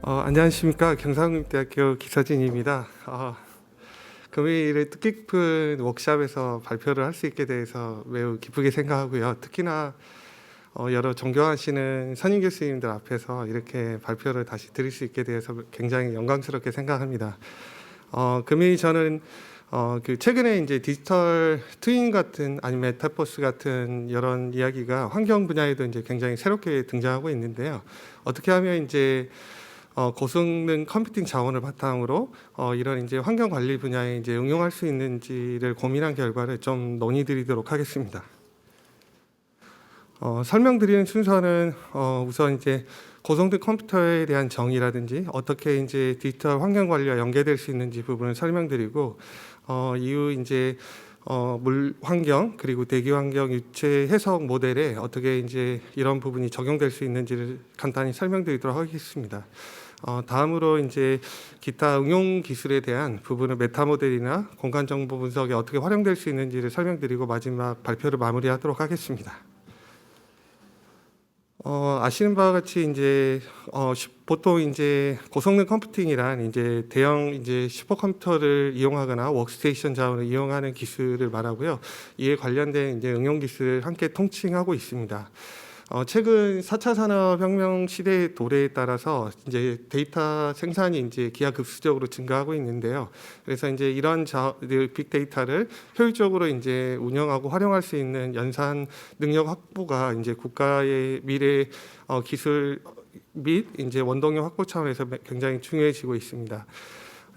안녕하십니까. 경상대학교 기서진입니다. 금요일에 뜻깊은 워크숍에서 발표를 할 수 있게 돼서 매우 기쁘게 생각하고요. 특히나 여러 존경하시는 선임 교수님들 앞에서 이렇게 발표를 다시 드릴 수 있게 돼서 굉장히 영광스럽게 생각합니다. 금요일 저는 최근에 이제 디지털 트윈 같은 아니면 메타버스 같은 이런 이야기가 환경 분야에도 이제 굉장히 새롭게 등장하고 있는데요. 어떻게 하면 이제 고성능 컴퓨팅 자원을 바탕으로 이런 이제 환경 관리 분야에 이제 응용할 수 있는지를 고민한 결과를 좀 논의드리도록 하겠습니다. 설명드리는 순서는 우선 이제 고성능 컴퓨터에 대한 정의라든지 어떻게 이제 디지털 환경 관리와 연계될 수 있는지 부분을 설명드리고 이후 이제 물 환경 그리고 대기 환경 유체 해석 모델에 어떻게 이제 이런 부분이 적용될 수 있는지를 간단히 설명드리도록 하겠습니다. 다음으로 이제 기타 응용 기술에 대한 부분을 메타 모델이나 공간 정보 분석에 어떻게 활용될 수 있는지를 설명드리고 마지막 발표를 마무리하도록 하겠습니다. 아시는 바와 같이 이제 보통 이제 고성능 컴퓨팅이란 이제 대형 이제 슈퍼컴퓨터를 이용하거나 워크스테이션 자원을 이용하는 기술을 말하고요. 이에 관련된 이제 응용 기술을 함께 통칭하고 있습니다. 최근 4차 산업혁명 시대의 도래에 따라서 이제 데이터 생산이 이제 기하급수적으로 증가하고 있는데요. 그래서 이제 이런 빅데이터를 효율적으로 이제 운영하고 활용할 수 있는 연산 능력 확보가 이제 국가의 미래 기술 및 이제 원동력 확보 차원에서 굉장히 중요해지고 있습니다.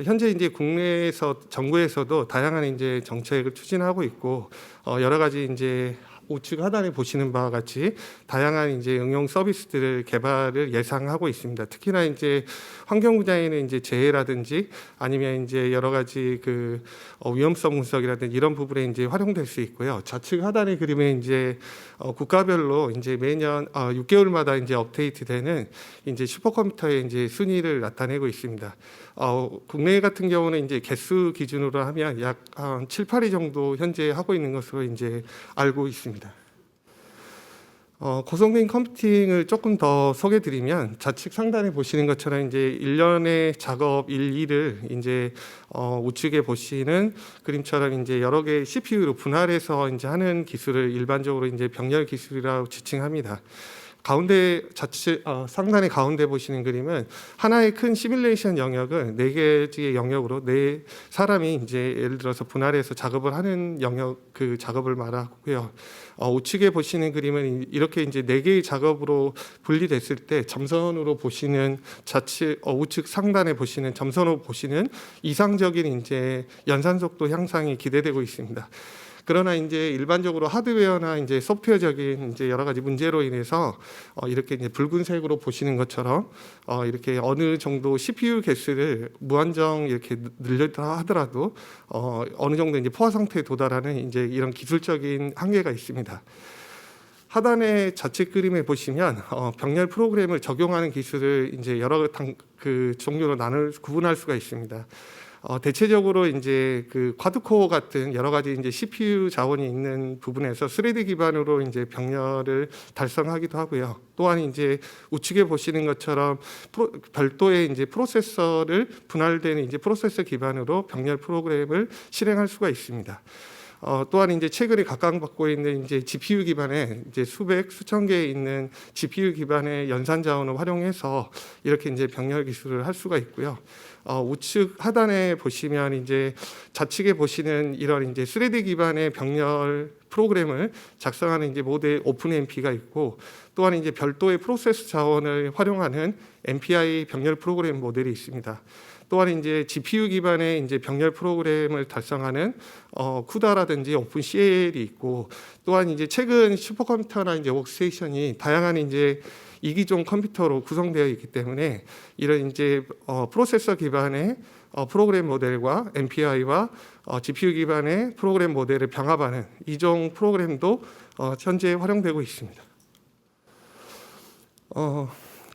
현재 이제 국내에서 정부에서도 다양한 이제 정책을 추진하고 있고 여러 가지 이제 우측 하단에 보시는 바와 같이 다양한 이제 응용 서비스들을 개발을 예상하고 있습니다. 특히나 이제 환경 분야에는 이제 재해라든지 아니면 이제 여러 가지 그 위험성 분석이라든지 이런 부분에 이제 활용될 수 있고요. 좌측 하단에 그림에 이제 국가별로 이제 매년 6개월마다 이제 업데이트되는 이제 슈퍼컴퓨터의 이제 순위를 나타내고 있습니다. 국내 같은 경우는 이제 개수 기준으로 하면 약 7, 8위 정도 현재 하고 있는 것으로 이제 알고 있습니다. 고성능 컴퓨팅을 조금 더 소개드리면 좌측 상단에 보시는 것처럼 이제 일련의 작업 일일을 이제 우측에 보시는 그림처럼 이제 여러 개의 CPU로 분할해서 이제 하는 기술을 일반적으로 이제 병렬 기술이라고 지칭합니다. 가운데 좌측 상단의 가운데 보시는 그림은 하나의 큰 시뮬레이션 영역을 4개의 영역으로 4사람이 이제 예를 들어서 분할해서 작업을 하는 영역 그 작업을 말하고요. 우측에 보시는 그림은 이렇게 이제 4개의 작업으로 분리됐을 때 점선으로 보시는 좌측 우측 상단에 보시는 점선으로 보시는 이상적인 이제 연산 속도 향상이 기대되고 있습니다. 그러나 이제 일반적으로 하드웨어나 이제 소프트웨어적인 이제 여러 가지 문제로 인해서 이렇게 이제 붉은색으로 보시는 것처럼 이렇게 어느 정도 CPU 개수를 무한정 이렇게 늘렸다 하더라도 어느 정도 이제 포화 상태에 도달하는 이제 이런 기술적인 한계가 있습니다. 하단의 좌측 그림에 보시면 병렬 프로그램을 적용하는 기술을 이제 여러 그 종류로 구분할 수가 있습니다. 대체적으로 이제 그 쿼드코어 같은 여러 가지 이제 CPU 자원이 있는 부분에서 3D 기반으로 이제 병렬을 달성하기도 하고요. 또한 이제 우측에 보시는 것처럼 별도의 이제 프로세서를 분할되는 이제 프로세서 기반으로 병렬 프로그램을 실행할 수가 있습니다. 또한 이제 최근에 각광받고 있는 이제 GPU 기반의 이제 수천 개 있는 GPU 기반의 연산 자원을 활용해서 이렇게 이제 병렬 기술을 할 수가 있고요. 우측 하단에 보시면 이제 좌측에 보시는 이런 이제 3D 기반의 병렬 프로그램을 작성하는 이제 모델 오픈MP가 있고 또한 이제 별도의 프로세스 자원을 활용하는 MPI 병렬 프로그램 모델이 있습니다. 또한 이제 GPU 기반의 이제 병렬 프로그램을 달성하는 쿠다라든지 오픈CL이 있고 또한 이제 최근 슈퍼컴퓨터나 이제 워크스테이션이 다양한 이제 이기종 컴퓨터로 구성되어 있기 때문에 이런 이제 프로세서 기반의 프로그램 모델과 MPI와 GPU 기반의 프로그램 모델을 병합하는 이종 프로그램도 현재 활용되고 있습니다.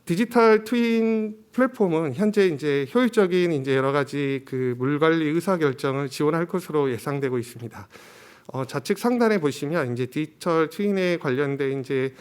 디지털 트윈 플랫폼은 현재 이제 효율적인 이제 여러 가지 그 물 관리 의사 결정을 지원할 것으로 예상되고 있습니다. 좌측 상단에 보시면 이제 디지털 트윈에 관련된 이제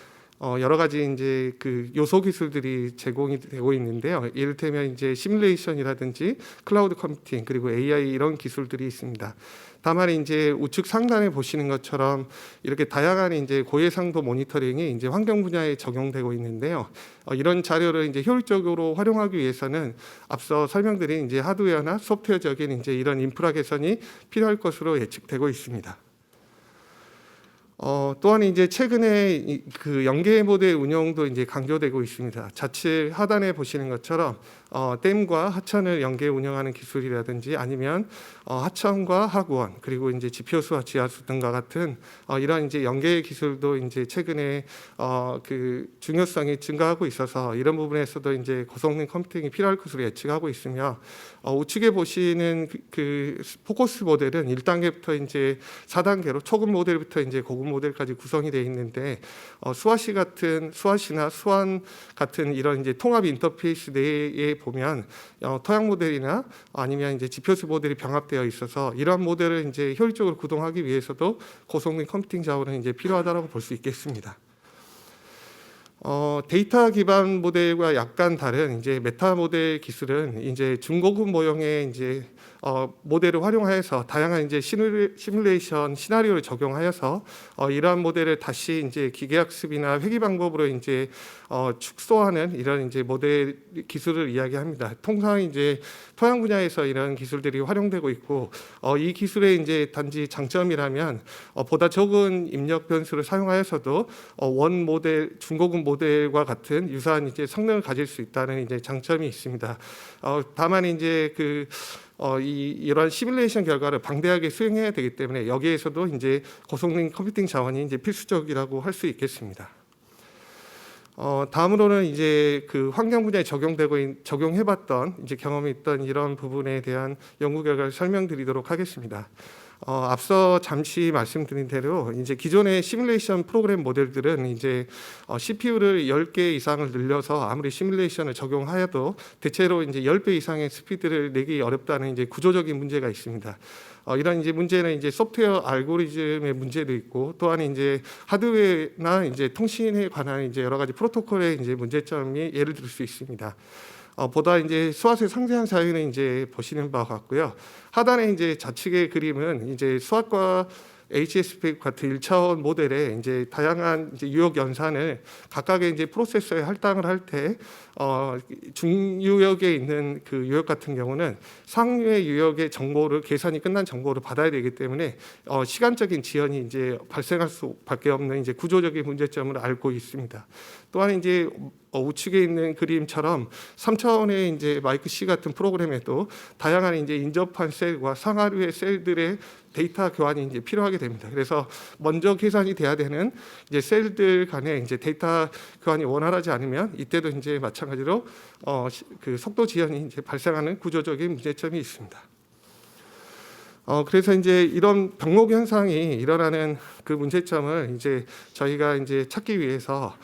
여러 가지 이제 그 요소 기술들이 제공이 되고 있는데요. 이를테면 이제 시뮬레이션이라든지 클라우드 컴퓨팅 그리고 AI 이런 기술들이 있습니다. 다만 이제 우측 상단에 보시는 것처럼 이렇게 다양한 이제 고해상도 모니터링이 이제 환경 분야에 적용되고 있는데요. 이런 자료를 이제 효율적으로 활용하기 위해서는 앞서 설명드린 이제 하드웨어나 소프트웨어적인 이제 이런 인프라 개선이 필요할 것으로 예측되고 있습니다. 또한 이제 최근에 그 연계 모델 운영도 이제 강조되고 있습니다. 좌측 하단에 보시는 것처럼 댐과 하천을 연계 운영하는 기술이라든지 아니면 하천과 하구원 그리고 이제 지표수와 지하수 등과 같은 이런 이제 연계 기술도 이제 최근에 그 중요성이 증가하고 있어서 이런 부분에서도 이제 고성능 컴퓨팅이 필요할 것으로 예측하고 있으며 우측에 보시는 그 포커스 모델은 1단계부터 이제 4단계로 초급 모델부터 이제 고급 모델까지 구성이 되어 있는데 수화시나 수완 같은 이런 이제 통합 인터페이스 내에 보면 토양 모델이나 아니면 이제 지표수 모델이 병합되어 있어서 이러한 모델을 이제 효율적으로 구동하기 위해서도 고성능 컴퓨팅 자원은 이제 필요하다고 볼 수 있겠습니다. 데이터 기반 모델과 약간 다른 이제 메타 모델 기술은 이제 중고급 모형의 이제 모델을 활용하여서 다양한 이제 시뮬레이션 시나리오를 적용하여서 이러한 모델을 다시 이제 기계학습이나 회귀 방법으로 이제 축소하는 이런 이제 모델 기술을 이야기합니다. 통상 이제 토양 분야에서 이런 기술들이 활용되고 있고 이 기술의 이제 단지 장점이라면 보다 적은 입력 변수를 사용하여서도 원 모델 중고급 모델과 같은 유사한 이제 성능을 가질 수 있다는 이제 장점이 있습니다. 다만 이제 이러한 시뮬레이션 결과를 방대하게 수행해야 되기 때문에 여기에서도 이제 고성능 컴퓨팅 자원이 이제 필수적이라고 할 수 있겠습니다. 다음으로는 이제 그 환경 분야에 적용해봤던 이제 경험이 있던 이런 부분에 대한 연구 결과를 설명드리도록 하겠습니다. 앞서 잠시 말씀드린 대로 이제 기존의 시뮬레이션 프로그램 모델들은 이제 CPU를 10개 이상을 늘려서 아무리 시뮬레이션을 적용하여도 대체로 이제 10배 이상의 스피드를 내기 어렵다는 이제 구조적인 문제가 있습니다. 이런 이제 문제는 이제 소프트웨어 알고리즘의 문제도 있고 또한 이제 하드웨어나 이제 통신에 관한 이제 여러 가지 프로토콜의 이제 문제점이 예를 들 수 있습니다. 보다 이제 수화수의 상세한 사유는 이제 보시는 바와 같고요. 하단에 이제 좌측의 그림은 이제 수화과 HSP 같은 1차원 모델에 이제 다양한 이제 유역 연산을 각각의 이제 프로세서에 할당을 할 때 중유역에 있는 그 유역 같은 경우는 상유의 유역의 정보를 계산이 끝난 정보를 받아야 되기 때문에 시간적인 지연이 이제 발생할 수밖에 없는 이제 구조적인 문제점을 앓고 있습니다. 또한 이제 우측에 있는 그림처럼 3차원의 이제 마이크 C 같은 프로그램에도 다양한 이제 인접한 셀과 상하류의 셀들의 데이터 교환이 이제 필요하게 됩니다. 그래서 먼저 계산이 돼야 되는 이제 셀들 간에 이제 데이터 교환이 원활하지 않으면 이때도 이제 마찬가지로 그 속도 지연이 이제 발생하는 구조적인 문제점이 있습니다. 그래서 이제 이런 병목 현상이 일어나는 그 문제점을 이제 저희가 이제 찾기 위해서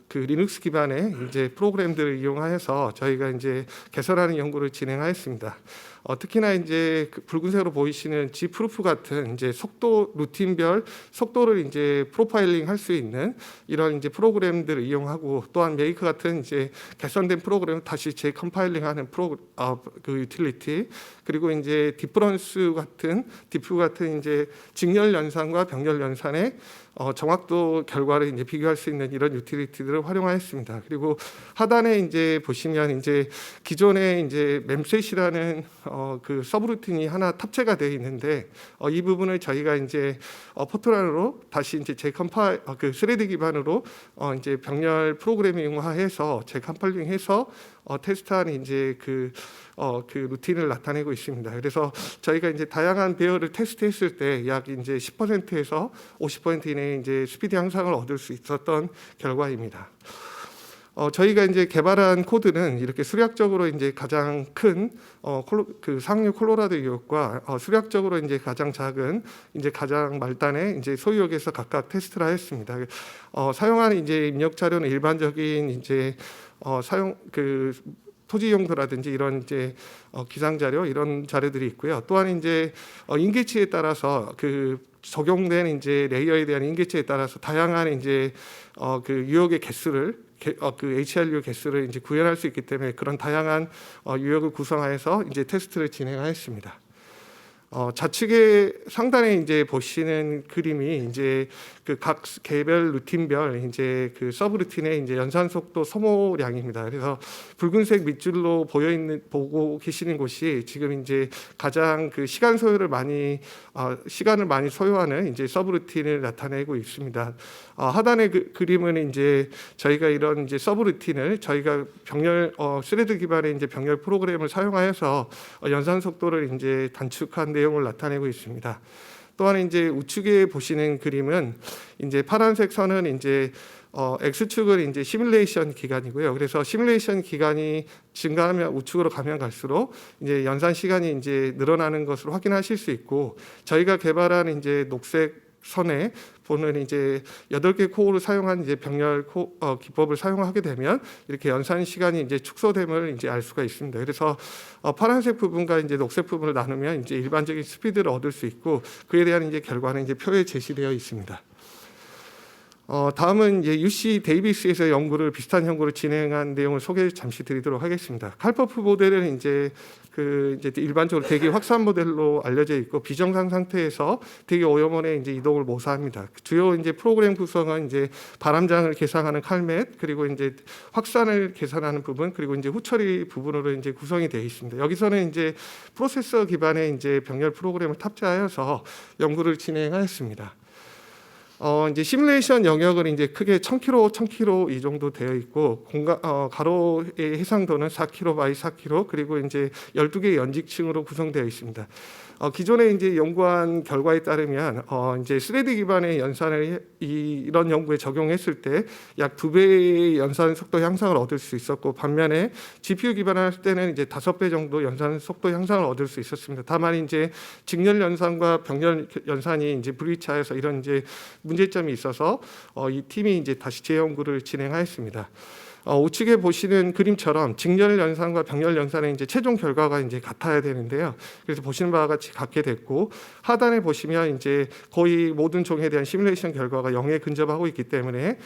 그 리눅스 기반의 이제 프로그램들을 이용하여서 저희가 이제 개설하는 연구를 진행하였습니다. 특히나 이제 그 붉은색으로 보이시는 G프루프 같은 이제 속도 루틴별 속도를 이제 프로파일링 할 수 있는 이런 이제 프로그램들을 이용하고 또한 메이크 같은 이제 개선된 프로그램을 다시 재컴파일링하는 그 유틸리티 그리고 이제 디프 같은 이제 직렬 연산과 병렬 연산의 정확도 결과를 이제 비교할 수 있는 이런 유틸리티들을 활용하였습니다. 그리고 하단에 이제 보시면 이제 기존에 이제 mem셋이라는 그 서브루틴이 하나 탑재가 되어 있는데 이 부분을 저희가 이제 포트란으로 다시 이제 그 스레드 기반으로 이제 병렬 프로그래밍화해서 재컴파일링해서 테스트하는 이제 그 루틴을 나타내고 있습니다. 그래서 저희가 이제 다양한 배열을 테스트했을 때 약 이제 10%에서 50% 이내의 이제 스피드 향상을 얻을 수 있었던 결과입니다. 저희가 이제 개발한 코드는 이렇게 수략적으로 이제 가장 큰 그 상류 콜로라도 유역과 수략적으로 이제 가장 작은 이제 가장 말단의 이제 소유역에서 각각 테스트를 하였습니다. 사용하는 이제 입력 자료는 일반적인 이제 토지 용도라든지 이런 이제 기상 자료 이런 자료들이 있고요. 또한 이제 인계치에 따라서 그 적용된 이제 레이어에 대한 인계치에 따라서 다양한 이제 그 유역의 개수를 그 HRU 개수를 이제 구현할 수 있기 때문에 그런 다양한 유역을 구성하여서 이제 테스트를 진행하였습니다. 좌측에 상단에 이제 보시는 그림이 이제 그 각 개별 루틴별 이제 그 서브 루틴의 이제 연산 속도 소모량입니다. 그래서 붉은색 밑줄로 보고 계시는 곳이 지금 이제 가장 그 시간을 많이 소요하는 이제 서브 루틴을 나타내고 있습니다. 하단의 그림은 이제 저희가 이런 이제 서브 루틴을 저희가 병렬 스레드 기반의 이제 병렬 프로그램을 사용하여서 연산 속도를 이제 단축한 내용을 나타내고 있습니다. 또한 이제 우측에 보시는 그림은 이제 파란색 선은 이제 X축은 이제 시뮬레이션 기간이고요. 그래서 시뮬레이션 기간이 증가하면 우측으로 가면 갈수록 이제 연산 시간이 이제 늘어나는 것을 확인하실 수 있고, 저희가 개발한 이제 녹색 선에 보는 이제 8개 코어를 사용한 이제 병렬 기법을 사용하게 되면 이렇게 연산 시간이 이제 축소됨을 이제 알 수가 있습니다. 그래서 파란색 부분과 이제 녹색 부분을 나누면 이제 일반적인 스피드를 얻을 수 있고, 그에 대한 이제 결과는 이제 표에 제시되어 있습니다. 다음은 이제 UC 데이비스에서 비슷한 연구를 진행한 내용을 소개 잠시 드리도록 하겠습니다. 칼퍼프 모델은 이제 일반적으로 대기 확산 모델로 알려져 있고, 비정상 상태에서 대기 오염원의 이제 이동을 모사합니다. 주요 이제 프로그램 구성은 이제 바람장을 계산하는 칼멧, 그리고 이제 확산을 계산하는 부분, 그리고 이제 후처리 부분으로 이제 구성이 되어 있습니다. 여기서는 이제 프로세서 기반의 이제 병렬 프로그램을 탑재하여서 연구를 진행하였습니다. 이제 시뮬레이션 영역은 이제 크게 1000km 이 정도 되어 있고, 가로의 해상도는 4km by 4km, 그리고 이제 12개의 연직층으로 구성되어 있습니다. 기존에 이제 연구한 결과에 따르면 이제 스레드 기반의 연산을 이런 연구에 적용했을 때 약 2배의 연산 속도 향상을 얻을 수 있었고, 반면에 GPU 기반을 할 때는 이제 5배 정도 연산 속도 향상을 얻을 수 있었습니다. 다만 이제 직렬 연산과 병렬 연산이 이제 불일치해서 이런 이제 문제점이 있어서 이 팀이 이제 다시 재연구를 진행하였습니다. 우측에 보시는 그림처럼 직렬 연산과 병렬 연산의 이제 최종 결과가 이제 같아야 되는데요. 그래서 보시는 바와 같이 같게 됐고, 하단에 보시면 이제 거의 모든 종에 대한 시뮬레이션 결과가 0에 근접하고 있기 때문에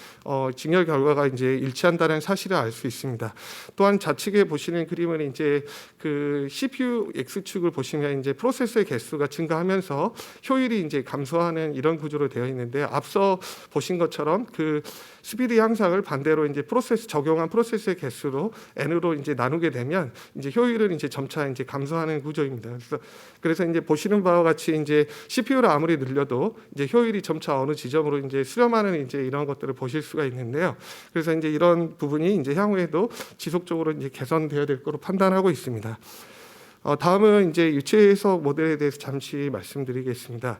직렬 결과가 이제 일치한다는 사실을 알 수 있습니다. 또한 좌측에 보시는 그림은 이제 그 CPU X축을 보시면 이제 프로세서의 개수가 증가하면서 효율이 이제 감소하는 이런 구조로 되어 있는데, 앞서 보신 것처럼 그 스피드 향상을 반대로 이제 적용한 프로세스의 개수로 n으로 이제 나누게 되면 이제 효율은 이제 점차 이제 감소하는 구조입니다. 그래서 이제 보시는 바와 같이 이제 CPU를 아무리 늘려도 이제 효율이 점차 어느 지점으로 이제 수렴하는 이제 이런 것들을 보실 수가 있는데요. 그래서 이제 이런 부분이 이제 향후에도 지속적으로 이제 개선되어야 될 거로 판단하고 있습니다. 다음은 이제 유체 해석 모델에 대해서 잠시 말씀드리겠습니다.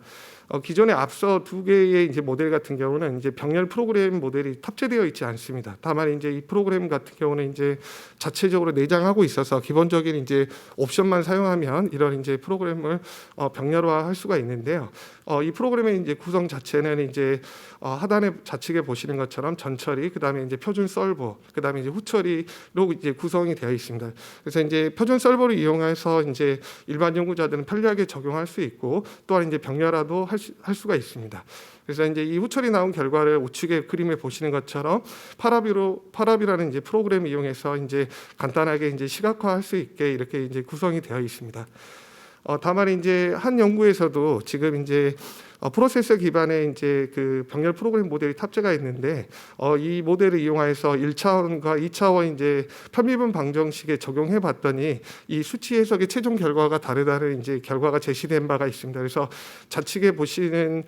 기존에 앞서 2개의 이제 모델 같은 경우는 이제 병렬 프로그램 모델이 탑재되어 있지 않습니다. 다만 이제 이 프로그램 같은 경우는 이제 자체적으로 내장하고 있어서 기본적인 이제 옵션만 사용하면 이런 이제 프로그램을 병렬화할 수가 있는데요. 이 프로그램의 이제 구성 자체는 이제 하단에 좌측에 보시는 것처럼 전처리, 그다음에 이제 표준 설버, 그다음에 이제 후처리로 이제 구성이 되어 있습니다. 그래서 이제 표준 설버를 이용해서 이제 일반 연구자들은 편리하게 적용할 수 있고, 또한 이제 병렬화도 할 수가 있습니다. 그래서 이제 이 후처리 나온 결과를 우측에 그림에 보시는 것처럼 파라비라는 이제 프로그램을 이용해서 이제 간단하게 이제 시각화할 수 있게 이렇게 이제 구성이 되어 있습니다. 다만 이제 한 연구에서도 지금 이제 프로세서 기반의 이제 그 병렬 프로그램 모델이 탑재가 있는데, 이 모델을 이용해서 1차원과 2차원 이제 편미분 방정식에 적용해 봤더니 이 수치 해석의 최종 결과가 다르다는 이제 결과가 제시된 바가 있습니다. 그래서 좌측에 보시는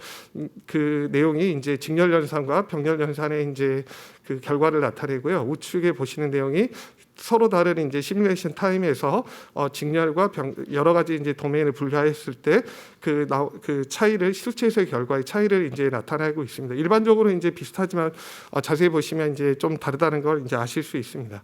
그 내용이 이제 직렬 연산과 병렬 연산의 이제 그 결과를 나타내고요. 우측에 보시는 내용이 서로 다른 이제 시뮬레이션 타임에서 직렬과 여러 가지 이제 도메인을 분류했을 때 그 차이를 수치에서의 결과의 차이를 이제 나타내고 있습니다. 일반적으로 이제 비슷하지만 자세히 보시면 이제 좀 다르다는 걸 이제 아실 수 있습니다.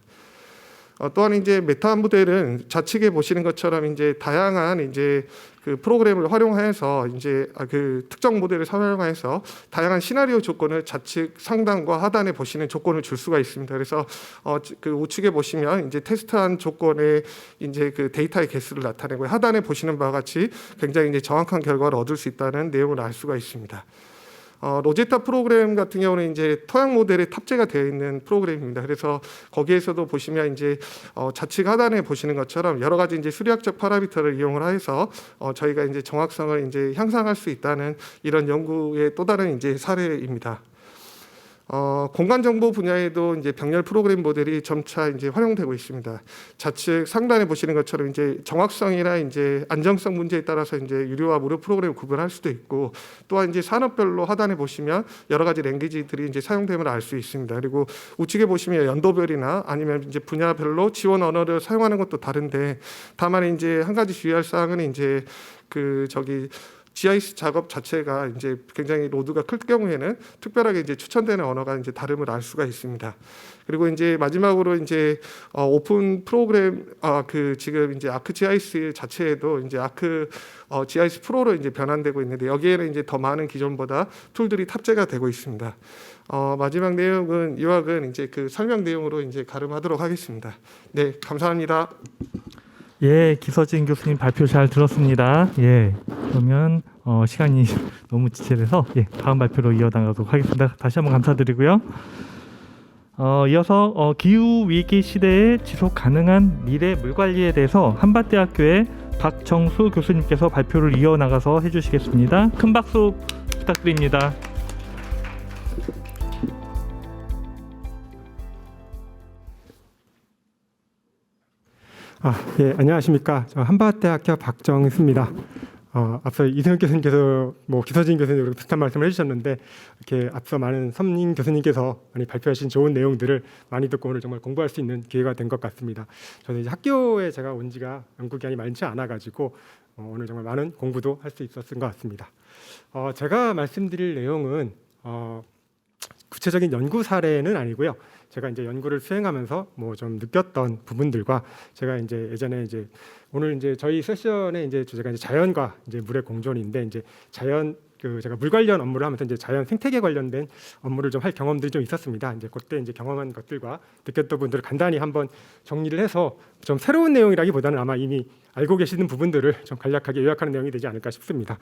또한 이제 메타 모델은 좌측에 보시는 것처럼 이제 다양한 이제 그 프로그램을 활용해서 이제 그 특정 모델을 활용해서 다양한 시나리오 조건을 좌측 상단과 하단에 보시는 조건을 줄 수가 있습니다. 그래서 그 우측에 보시면 이제 테스트한 조건의 이제 그 데이터의 개수를 나타내고 하단에 보시는 바와 같이 굉장히 이제 정확한 결과를 얻을 수 있다는 내용을 알 수가 있습니다. 로제타 프로그램 같은 경우는 이제 토양 모델에 탑재가 되어 있는 프로그램입니다. 그래서 거기에서도 보시면 이제 좌측 하단에 보시는 것처럼 여러 가지 이제 수리학적 파라미터를 이용을 해서 저희가 이제 정확성을 이제 향상할 수 있다는 이런 연구의 또 다른 이제 사례입니다. 공간 정보 분야에도 이제 병렬 프로그램 모델이 점차 이제 활용되고 있습니다. 좌측 상단에 보시는 것처럼 이제 정확성이나 이제 안정성 문제에 따라서 이제 유료와 무료 프로그램을 구분할 수도 있고, 또한 이제 산업별로 하단에 보시면 여러 가지 랭귀지들이 이제 사용됨을 알 수 있습니다. 그리고 우측에 보시면 연도별이나 아니면 이제 분야별로 지원 언어를 사용하는 것도 다른데, 다만 이제 한 가지 주의할 사항은 이제 GIS 작업 자체가 이제 굉장히 로드가 클 경우에는 특별하게 이제 추천되는 언어가 이제 다름을 알 수가 있습니다. 그리고 이제 마지막으로 이제 오픈 프로그램 지금 이제 아크 GIS 자체에도 이제 아크 GIS 프로로 이제 변환되고 있는데, 여기에는 이제 더 많은 기존보다 툴들이 탑재가 되고 있습니다. 마지막 내용은 요약은 이제 그 설명 내용으로 이제 가름하도록 하겠습니다. 네, 감사합니다. 예, 기서진 교수님 발표 잘 들었습니다. 예, 그러면 시간이 너무 지체돼서 다음 발표로 이어나가도록 하겠습니다. 다시 한번 감사드리고요. 이어서 기후 위기 시대의 지속 가능한 미래 물 관리에 대해서 한밭대학교의 박정수 교수님께서 발표를 이어나가서 해주시겠습니다. 큰 박수 부탁드립니다. 예, 안녕하십니까. 저 한밭대학교 박정수입니다. 앞서 이승엽 교수님께서 기서진 교수님 비슷한 말씀을 해주셨는데, 이렇게 앞서 많은 선임 교수님께서 많이 발표하신 좋은 내용들을 많이 듣고 오늘 정말 공부할 수 있는 기회가 된 것 같습니다. 저는 이제 학교에 제가 온 지가 연구 기간이 많지 않아가지고 오늘 정말 많은 공부도 할 수 있었던 것 같습니다. 제가 말씀드릴 내용은 구체적인 연구 사례는 아니고요. 제가 이제 연구를 수행하면서 좀 느꼈던 부분들과, 제가 이제 예전에 이제 오늘 이제 저희 세션의 이제 주제가 이제 자연과 이제 물의 공존인데, 이제 제가 물 관련 업무를 하면서 이제 자연 생태계 관련된 업무를 좀 할 경험들이 좀 있었습니다. 이제 그때 이제 경험한 것들과 느꼈던 부분들을 간단히 한번 정리를 해서 좀 새로운 내용이라기보다는 아마 이미 알고 계시는 부분들을 좀 간략하게 요약하는 내용이 되지 않을까 싶습니다.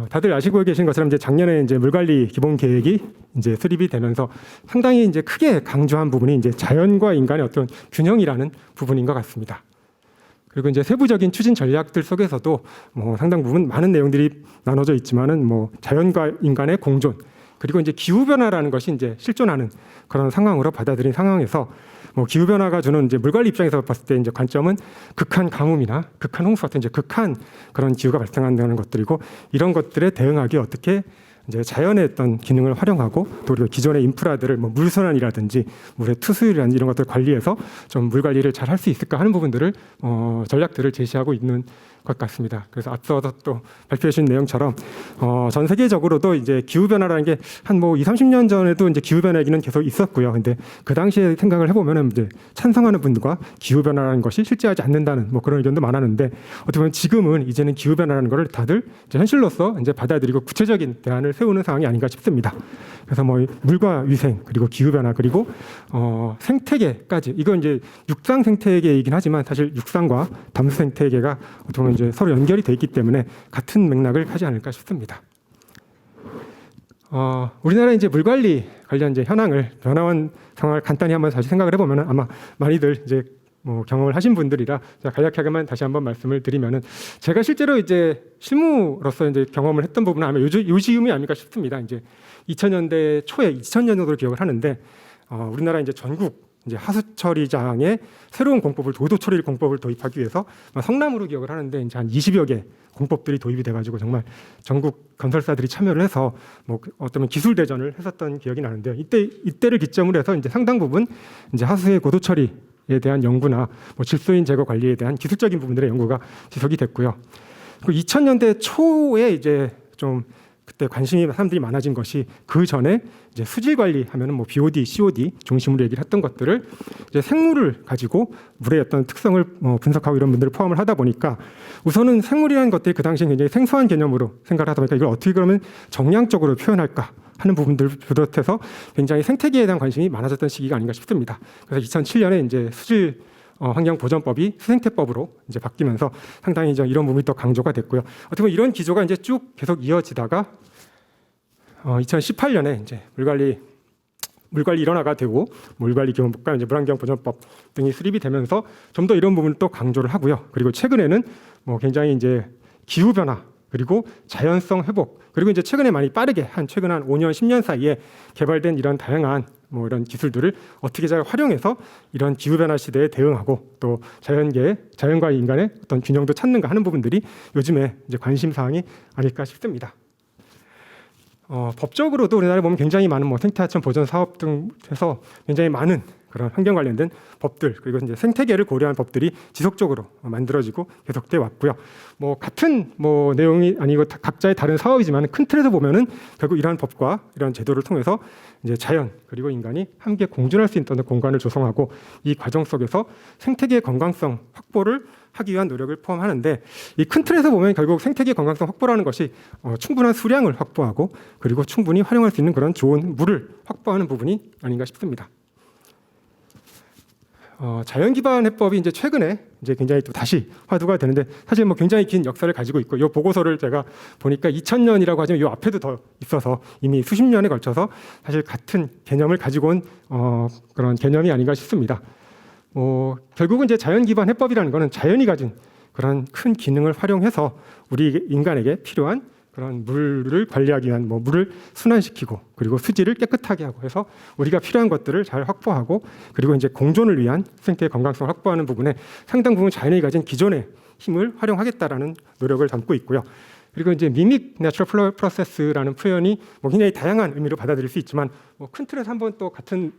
다들 아시고 계신 것처럼 이제 작년에 이제 물관리 기본 계획이 이제 수립이 되면서 상당히 이제 크게 강조한 부분이 이제 자연과 인간의 어떤 균형이라는 부분인 것 같습니다. 그리고 이제 세부적인 추진 전략들 속에서도 상당 부분 많은 내용들이 나눠져 있지만은 자연과 인간의 공존, 그리고 이제 기후 변화라는 것이 이제 실존하는 그런 상황으로 받아들인 상황에서 기후 변화가 주는 이제 물관리 입장에서 봤을 때 이제 관점은 극한 가뭄이나 극한 홍수 같은 이제 극한 그런 기후가 발생한다는 것들이고, 이런 것들에 대응하기 어떻게 이제 자연의 어떤 기능을 활용하고, 또 우리가 기존의 인프라들을 물순환이라든지 물의 투수율이라든지 이런 것들을 관리해서 좀 물 관리를 잘 할 수 있을까 하는 부분들을 전략들을 제시하고 있는 것 같습니다. 그래서 앞서서 또 발표해 주신 내용처럼 전 세계적으로도 이제 기후 변화라는 게 한 20-30년 전에도 이제 기후 변화 얘기는 계속 있었고요. 근데 그 당시에 생각을 해보면은 이제 찬성하는 분들과 기후 변화라는 것이 실제하지 않는다는 그런 의견도 많았는데, 어떻게 보면 지금은 이제는 기후 변화라는 것을 다들 이제 현실로서 이제 받아들이고 구체적인 대안을 세우는 상황이 아닌가 싶습니다. 그래서 물과 위생, 그리고 기후 변화, 그리고 생태계까지, 이건 이제 육상 생태계이긴 하지만 사실 육상과 담수 생태계가 어떻게 보면 이제 서로 연결이 돼 있기 때문에 같은 맥락을 하지 않을까 싶습니다. 우리나라 이제 물 관리 관련 이제 현황을, 변화한 상황을 간단히 한번 다시 생각을 해보면 아마 많이들 이제 경험을 하신 분들이라 제가 간략하게만 다시 한번 말씀을 드리면은, 제가 실제로 이제 실무로서 이제 경험을 했던 부분은 아마 요지음이 아닐까 싶습니다. 이제 2000년대 초에 2000년 정도로 기억을 하는데, 우리나라 이제 전국 이제 하수 처리장에 새로운 공법을, 도도 처리 공법을 도입하기 위해서 성남으로 기억을 하는데, 이제 한 20여 개 공법들이 도입이 돼가지고 정말 전국 건설사들이 참여를 해서 어떤 기술 대전을 했었던 기억이 나는데요. 이때를 기점으로 해서 이제 상당 부분 이제 하수의 고도 처리에 대한 연구나 질소인 제거 관리에 대한 기술적인 부분들의 연구가 지속이 됐고요. 그리고 2000년대 초에 이제 좀 그때 관심이 사람들이 많아진 것이 그 전에 이제 수질 관리하면은 뭐 BOD, COD 중심으로 얘기를 했던 것들을 이제 생물을 가지고 물의 어떤 특성을 분석하고 이런 분들을 포함을 하다 보니까 우선은 생물이라는 것들이 그 당시에 굉장히 생소한 개념으로 생각을 하다 보니까 이걸 어떻게 그러면 정량적으로 표현할까 하는 부분들을 비롯해서 굉장히 생태계에 대한 관심이 많아졌던 시기가 아닌가 싶습니다. 그래서 2007년에 이제 수질 환경보전법이 수생태법으로 이제 바뀌면서 상당히 이제 이런 부분이 더 강조가 됐고요. 어떻게 보면 이런 기조가 이제 쭉 계속 이어지다가 2018년에 이제 물관리 일원화가 되고 물관리기본법과 이제 물환경보전법 등이 수립이 되면서 좀 더 이런 부분을 또 강조를 하고요. 그리고 최근에는 뭐 굉장히 이제 기후 변화 그리고 자연성 회복 그리고 이제 최근에 많이 빠르게 최근 한 5년 10년 사이에 개발된 이런 다양한 뭐 이런 기술들을 어떻게 잘 활용해서 이런 기후 변화 시대에 대응하고 또 자연과 인간의 어떤 균형도 찾는가 하는 부분들이 요즘에 이제 관심 사항이 아닐까 싶습니다. 법적으로도 우리나라에 보면 굉장히 많은 뭐 생태하천 보전 사업 등에서 굉장히 많은 그런 환경 관련된 법들 그리고 이제 생태계를 고려한 법들이 지속적으로 만들어지고 계속돼 왔고요. 뭐 같은 뭐 내용이 아니고 각자의 다른 사업이지만 큰 틀에서 보면은 결국 이러한 법과 이런 제도를 통해서 이제 자연 그리고 인간이 함께 공존할 수 있는 공간을 조성하고 이 과정 속에서 생태계의 건강성 확보를 하기 위한 노력을 포함하는데 이 큰 틀에서 보면 결국 생태계 건강성 확보라는 것이 충분한 수량을 확보하고 그리고 충분히 활용할 수 있는 그런 좋은 물을 확보하는 부분이 아닌가 싶습니다. 자연 기반 해법이 이제 최근에 이제 굉장히 또 다시 화두가 되는데 사실 뭐 굉장히 긴 역사를 가지고 있고 이 보고서를 제가 보니까 2000년이라고 하지만 이 앞에도 더 있어서 이미 수십 년에 걸쳐서 사실 같은 개념을 가지고 온 그런 개념이 아닌가 싶습니다. 결국은 이제 자연 기반 해법이라는 것은 자연이 가진 그런 큰 기능을 활용해서 우리 인간에게 필요한 그런 물을 관리하기 위한 물을 순환시키고 그리고 수질을 깨끗하게 하고 해서 우리가 필요한 것들을 잘 확보하고 그리고 이제 공존을 위한 생태의 건강성을 확보하는 부분에 상당 부분 자연이 가진 기존의 힘을 활용하겠다라는 노력을 담고 있고요. 그리고 이제 미믹 내추럴 프로세스라는 표현이 굉장히 다양한 의미로 받아들일 수 있지만 큰 틀에서 한번 또 같은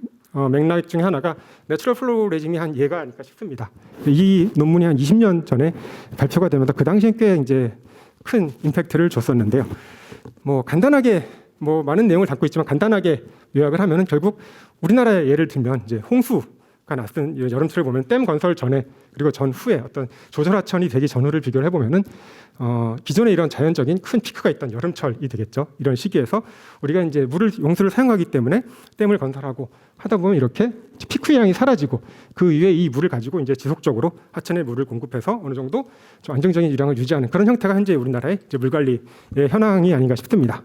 맥락 중에 하나가 내추럴 플로우 레짐이 한 예가 아닐까 싶습니다. 이 논문이 한 20년 전에 발표가 되면서 그 당시엔 꽤 이제 큰 임팩트를 줬었는데요. 간단하게 많은 내용을 담고 있지만 간단하게 요약을 하면은 결국 우리나라의 예를 들면 이제 홍수가 났던 여름철을 보면 댐 건설 전에 그리고 전후에 어떤 조절하천이 되기 전후를 비교를 해보면은 기존에 이런 자연적인 큰 피크가 있던 여름철이 되겠죠. 이런 시기에서 우리가 이제 용수를 사용하기 때문에 댐을 건설하고 하다 보면 이렇게 피크 양이 사라지고 그 이후에 이 물을 가지고 이제 지속적으로 하천에 물을 공급해서 어느 정도 좀 안정적인 유량을 유지하는 그런 형태가 현재 우리나라의 이제 물 관리의 현황이 아닌가 싶습니다.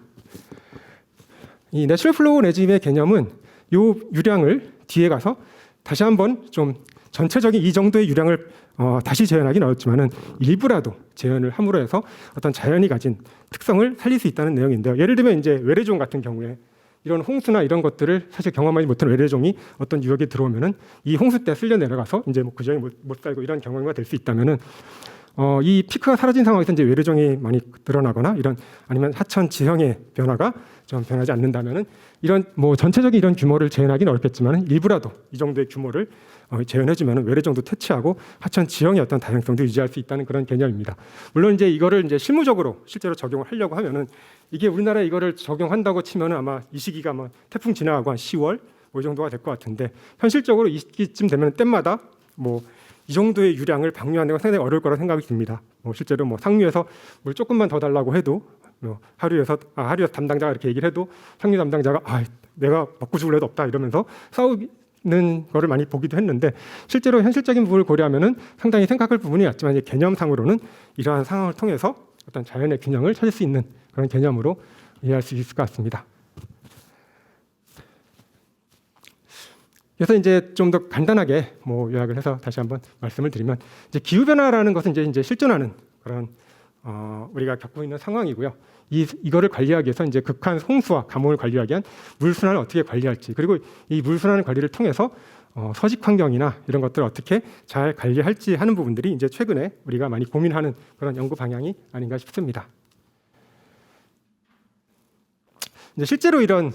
이 내추럴 플로우 레짐의 개념은 요 유량을 뒤에 가서 다시 한번 좀 전체적인 이 정도의 유량을 다시 재현하기는 어렵지만은 일부라도 재현을 함으로 해서 어떤 자연이 가진 특성을 살릴 수 있다는 내용인데요. 예를 들면 이제 외래종 같은 경우에 이런 홍수나 이런 것들을 사실 경험하지 못한 외래종이 어떤 유역에 들어오면은 이 홍수 때 쓸려 내려가서 이제 그 지역에 못 살고 이런 경험이 될 수 있다면은 이 피크가 사라진 상황에서 이제 외래종이 많이 드러나거나 이런 아니면 하천 지형의 변화가 좀 변하지 않는다면은 이런 전체적인 이런 규모를 재현하기는 어렵겠지만 일부라도 이 정도의 규모를 재현해주면 외래종도 퇴치하고 하천 지형의 어떤 다양성도 유지할 수 있다는 그런 개념입니다. 물론 이제 이거를 이제 실무적으로 실제로 적용을 하려고 하면은 이게 우리나라에 이거를 적용한다고 치면은 아마 이 시기가 태풍 지나가고 한 10월 이 정도가 될 것 같은데 현실적으로 이 시기쯤 되면 댐마다 이 정도의 유량을 방류하는 건 상당히 어려울 거라 생각이 듭니다. 실제로 상류에서 물 조금만 더 달라고 해도 하류에서 담당자가 이렇게 얘기를 해도 상류 담당자가 내가 먹고 죽을 애도 없다 이러면서 싸우는 거를 많이 보기도 했는데 실제로 현실적인 부분을 고려하면은 상당히 생각할 부분이 있지만 이제 개념상으로는 이러한 상황을 통해서 어떤 자연의 균형을 찾을 수 있는 그런 개념으로 이해할 수 있을 것 같습니다. 그래서 이제 좀 더 간단하게 요약을 해서 다시 한번 말씀을 드리면 이제 기후 변화라는 것은 이제 실존하는 그런 우리가 겪고 있는 상황이고요. 이거를 관리하기 위해서 이제 극한 홍수와 가뭄을 관리하기 위한 물 순환을 어떻게 관리할지 그리고 이 물 순환 관리를 통해서 서식 환경이나 이런 것들을 어떻게 잘 관리할지 하는 부분들이 이제 최근에 우리가 많이 고민하는 그런 연구 방향이 아닌가 싶습니다. 이제 실제로 이런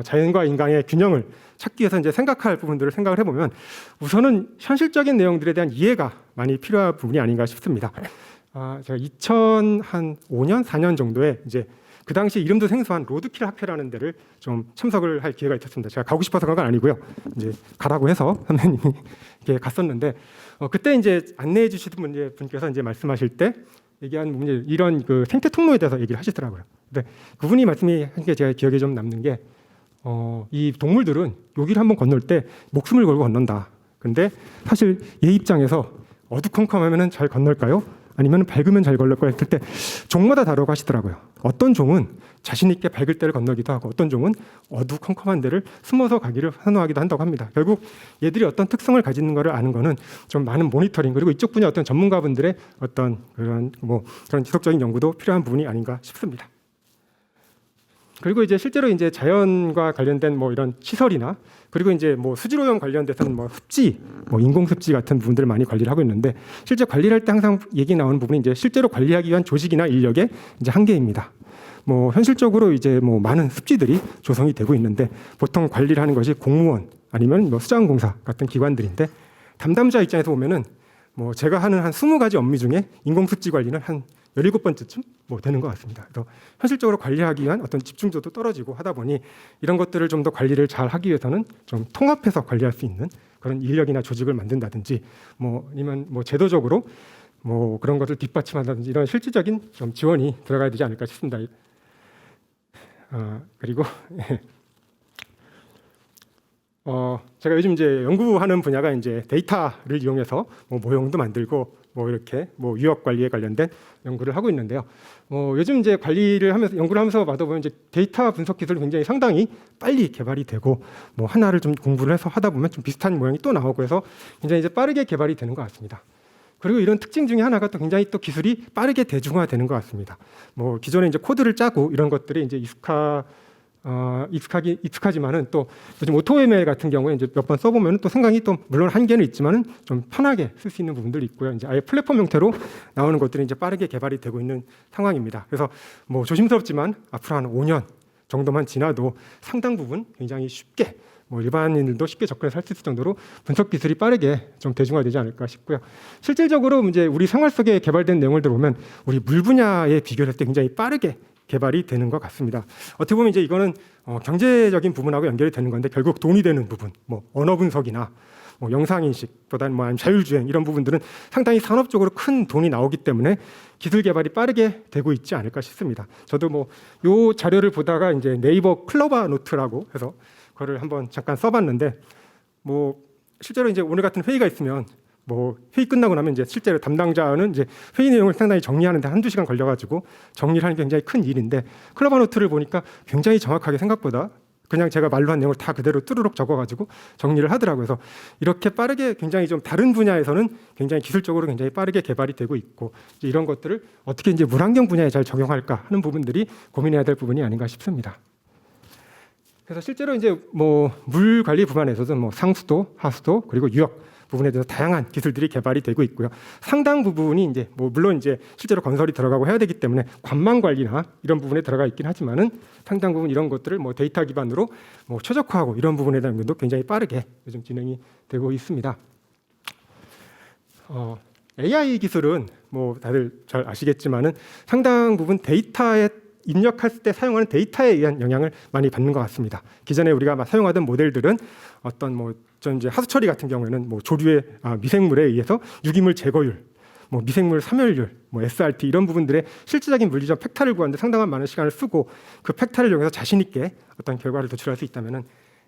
자연과 인간의 균형을 찾기 위해서 이제 생각할 부분들을 생각을 해보면 우선은 현실적인 내용들에 대한 이해가 많이 필요한 부분이 아닌가 싶습니다. 제가 2005년, 4년 정도에 이제 그 당시 이름도 생소한 로드킬 학회라는 데를 좀 참석을 할 기회가 있었습니다. 제가 가고 싶어서 간 건 아니고요. 이제 가라고 해서 선배님이 이렇게 갔었는데 그때 이제 안내해 주시던 분께서 이제 말씀하실 때 얘기한 부분이 이런 그 생태 통로에 대해서 얘기를 하시더라고요. 근데 그분이 말씀한 게 제가 기억에 좀 남는 게 이 동물들은 여기를 한번 건널 때 목숨을 걸고 건넌다. 근데 사실 얘 입장에서 어두컴컴하면은 잘 건널까요? 아니면 밝으면 잘 건널까요? 했을 때 종마다 다르고 하시더라고요. 어떤 종은 자신 있게 밝을 때를 건너기도 하고 어떤 종은 어두컴컴한 데를 숨어서 가기를 선호하기도 한다고 합니다. 결국 얘들이 어떤 특성을 가지는 것을 아는 거는 좀 많은 모니터링 그리고 이쪽 분야 어떤 전문가분들의 어떤 그런 지속적인 연구도 필요한 부분이 아닌가 싶습니다. 그리고 이제 실제로 이제 자연과 관련된 이런 시설이나 그리고 이제 수질오염 관련돼서는 습지, 인공 습지 같은 부분들을 많이 관리를 하고 있는데 실제 관리를 할 때 항상 얘기 나오는 부분이 이제 실제로 관리하기 위한 조직이나 인력의 이제 한계입니다. 현실적으로 이제 많은 습지들이 조성이 되고 있는데 보통 관리를 하는 것이 공무원 아니면 수자원공사 같은 기관들인데 담당자 입장에서 보면은 제가 하는 한 20가지 업무 중에 인공 습지 관리는 한 17번째쯤 되는 것 같습니다. 그래서 현실적으로 관리하기 위한 어떤 집중도도 떨어지고 하다 보니 이런 것들을 좀 더 관리를 잘 하기 위해서는 좀 통합해서 관리할 수 있는 그런 인력이나 조직을 만든다든지 아니면 제도적으로 그런 것을 뒷받침한다든지 이런 실질적인 좀 지원이 들어가야 되지 않을까 싶습니다. 그리고 제가 요즘 이제 연구하는 분야가 이제 데이터를 이용해서 모형도 만들고 이렇게 유역 관리에 관련된 연구를 하고 있는데요. 요즘 이제 관리를 하면서 연구를 하면서 보면 이제 데이터 분석 기술이 굉장히 상당히 빨리 개발이 되고 하나를 좀 공부를 해서 하다 보면 좀 비슷한 모형이 또 나오고 해서 굉장히 이제 빠르게 개발이 되는 것 같습니다. 그리고 이런 특징 중에 하나가 또 굉장히 또 기술이 빠르게 대중화되는 것 같습니다. 기존에 이제 코드를 짜고 이런 것들이 이제 익숙하지만은 또 요즘 오토ML 같은 경우에 이제 몇 번 써보면 또 생각이 또 물론 한계는 있지만은 좀 편하게 쓸 수 있는 부분들이 있고요. 이제 아예 플랫폼 형태로 나오는 것들이 이제 빠르게 개발이 되고 있는 상황입니다. 그래서 조심스럽지만 앞으로 한 5년 정도만 지나도 상당 부분 굉장히 쉽게 일반인들도 쉽게 접근해서 할 수 있을 정도로 분석 기술이 빠르게 좀 대중화되지 않을까 싶고요. 실질적으로 이제 우리 생활 속에 개발된 내용을 들어보면 우리 물 분야에 비교할 때 굉장히 빠르게 개발이 되는 것 같습니다. 어떻게 보면 이제 이거는 경제적인 부분하고 연결이 되는 건데 결국 돈이 되는 부분, 언어 분석이나 영상 인식보다는 아니면 자율주행 이런 부분들은 상당히 산업적으로 큰 돈이 나오기 때문에 기술 개발이 빠르게 되고 있지 않을까 싶습니다. 저도 요 자료를 보다가 이제 네이버 클로바 노트라고 해서 그거를 한번 잠깐 써봤는데 실제로 이제 오늘 같은 회의가 있으면 회의 끝나고 나면 이제 실제로 담당자는 이제 회의 내용을 상당히 정리하는데 한두 시간 걸려가지고 정리를 하는 게 굉장히 큰 일인데 클로바 노트를 보니까 굉장히 정확하게 생각보다 그냥 제가 말로 한 내용을 다 그대로 뚜루룩 적어가지고 정리를 하더라고요. 그래서 이렇게 빠르게 굉장히 좀 다른 분야에서는 굉장히 기술적으로 굉장히 빠르게 개발이 되고 있고 이제 이런 것들을 어떻게 이제 물환경 분야에 잘 적용할까 하는 부분들이 고민해야 될 부분이 아닌가 싶습니다. 그래서 실제로 이제 물 관리 부분에서도 상수도, 하수도 그리고 유역 부분에 대해서 다양한 기술들이 개발이 되고 있고요. 상당 부분이 이제 물론 이제 실제로 건설이 들어가고 해야 되기 때문에 관망 관리나 이런 부분에 들어가 있긴 하지만은 상당 부분 이런 것들을 데이터 기반으로 최적화하고 이런 부분에 대한 것도 굉장히 빠르게 요즘 진행이 되고 있습니다. AI 기술은 다들 잘 아시겠지만은 상당 부분 데이터에 입력할 때 사용하는 데이터에 의한 영향을 많이 받는 것 같습니다. 기존에 우리가 사용하던 모델들은 어떤 이제 하수 처리 같은 경우에는 조류의 미생물에 의해서 유기물 제거율, 미생물 사멸율, SRT 이런 부분들의 실질적인 물리적 팩타를 구하는데 상당한 많은 시간을 쓰고 그 팩타를 이용해서 자신 있게 어떤 결과를 도출할 수 있다면은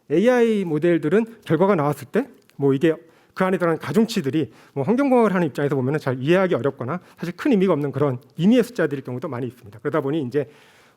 AI 모델들은 결과가 나왔을 때 이게 그 안에 들어간 가중치들이 환경공학을 하는 입장에서 보면은 잘 이해하기 어렵거나 사실 큰 의미가 없는 그런 임의의 숫자들일 경우도 많이 있습니다. 그러다 보니 이제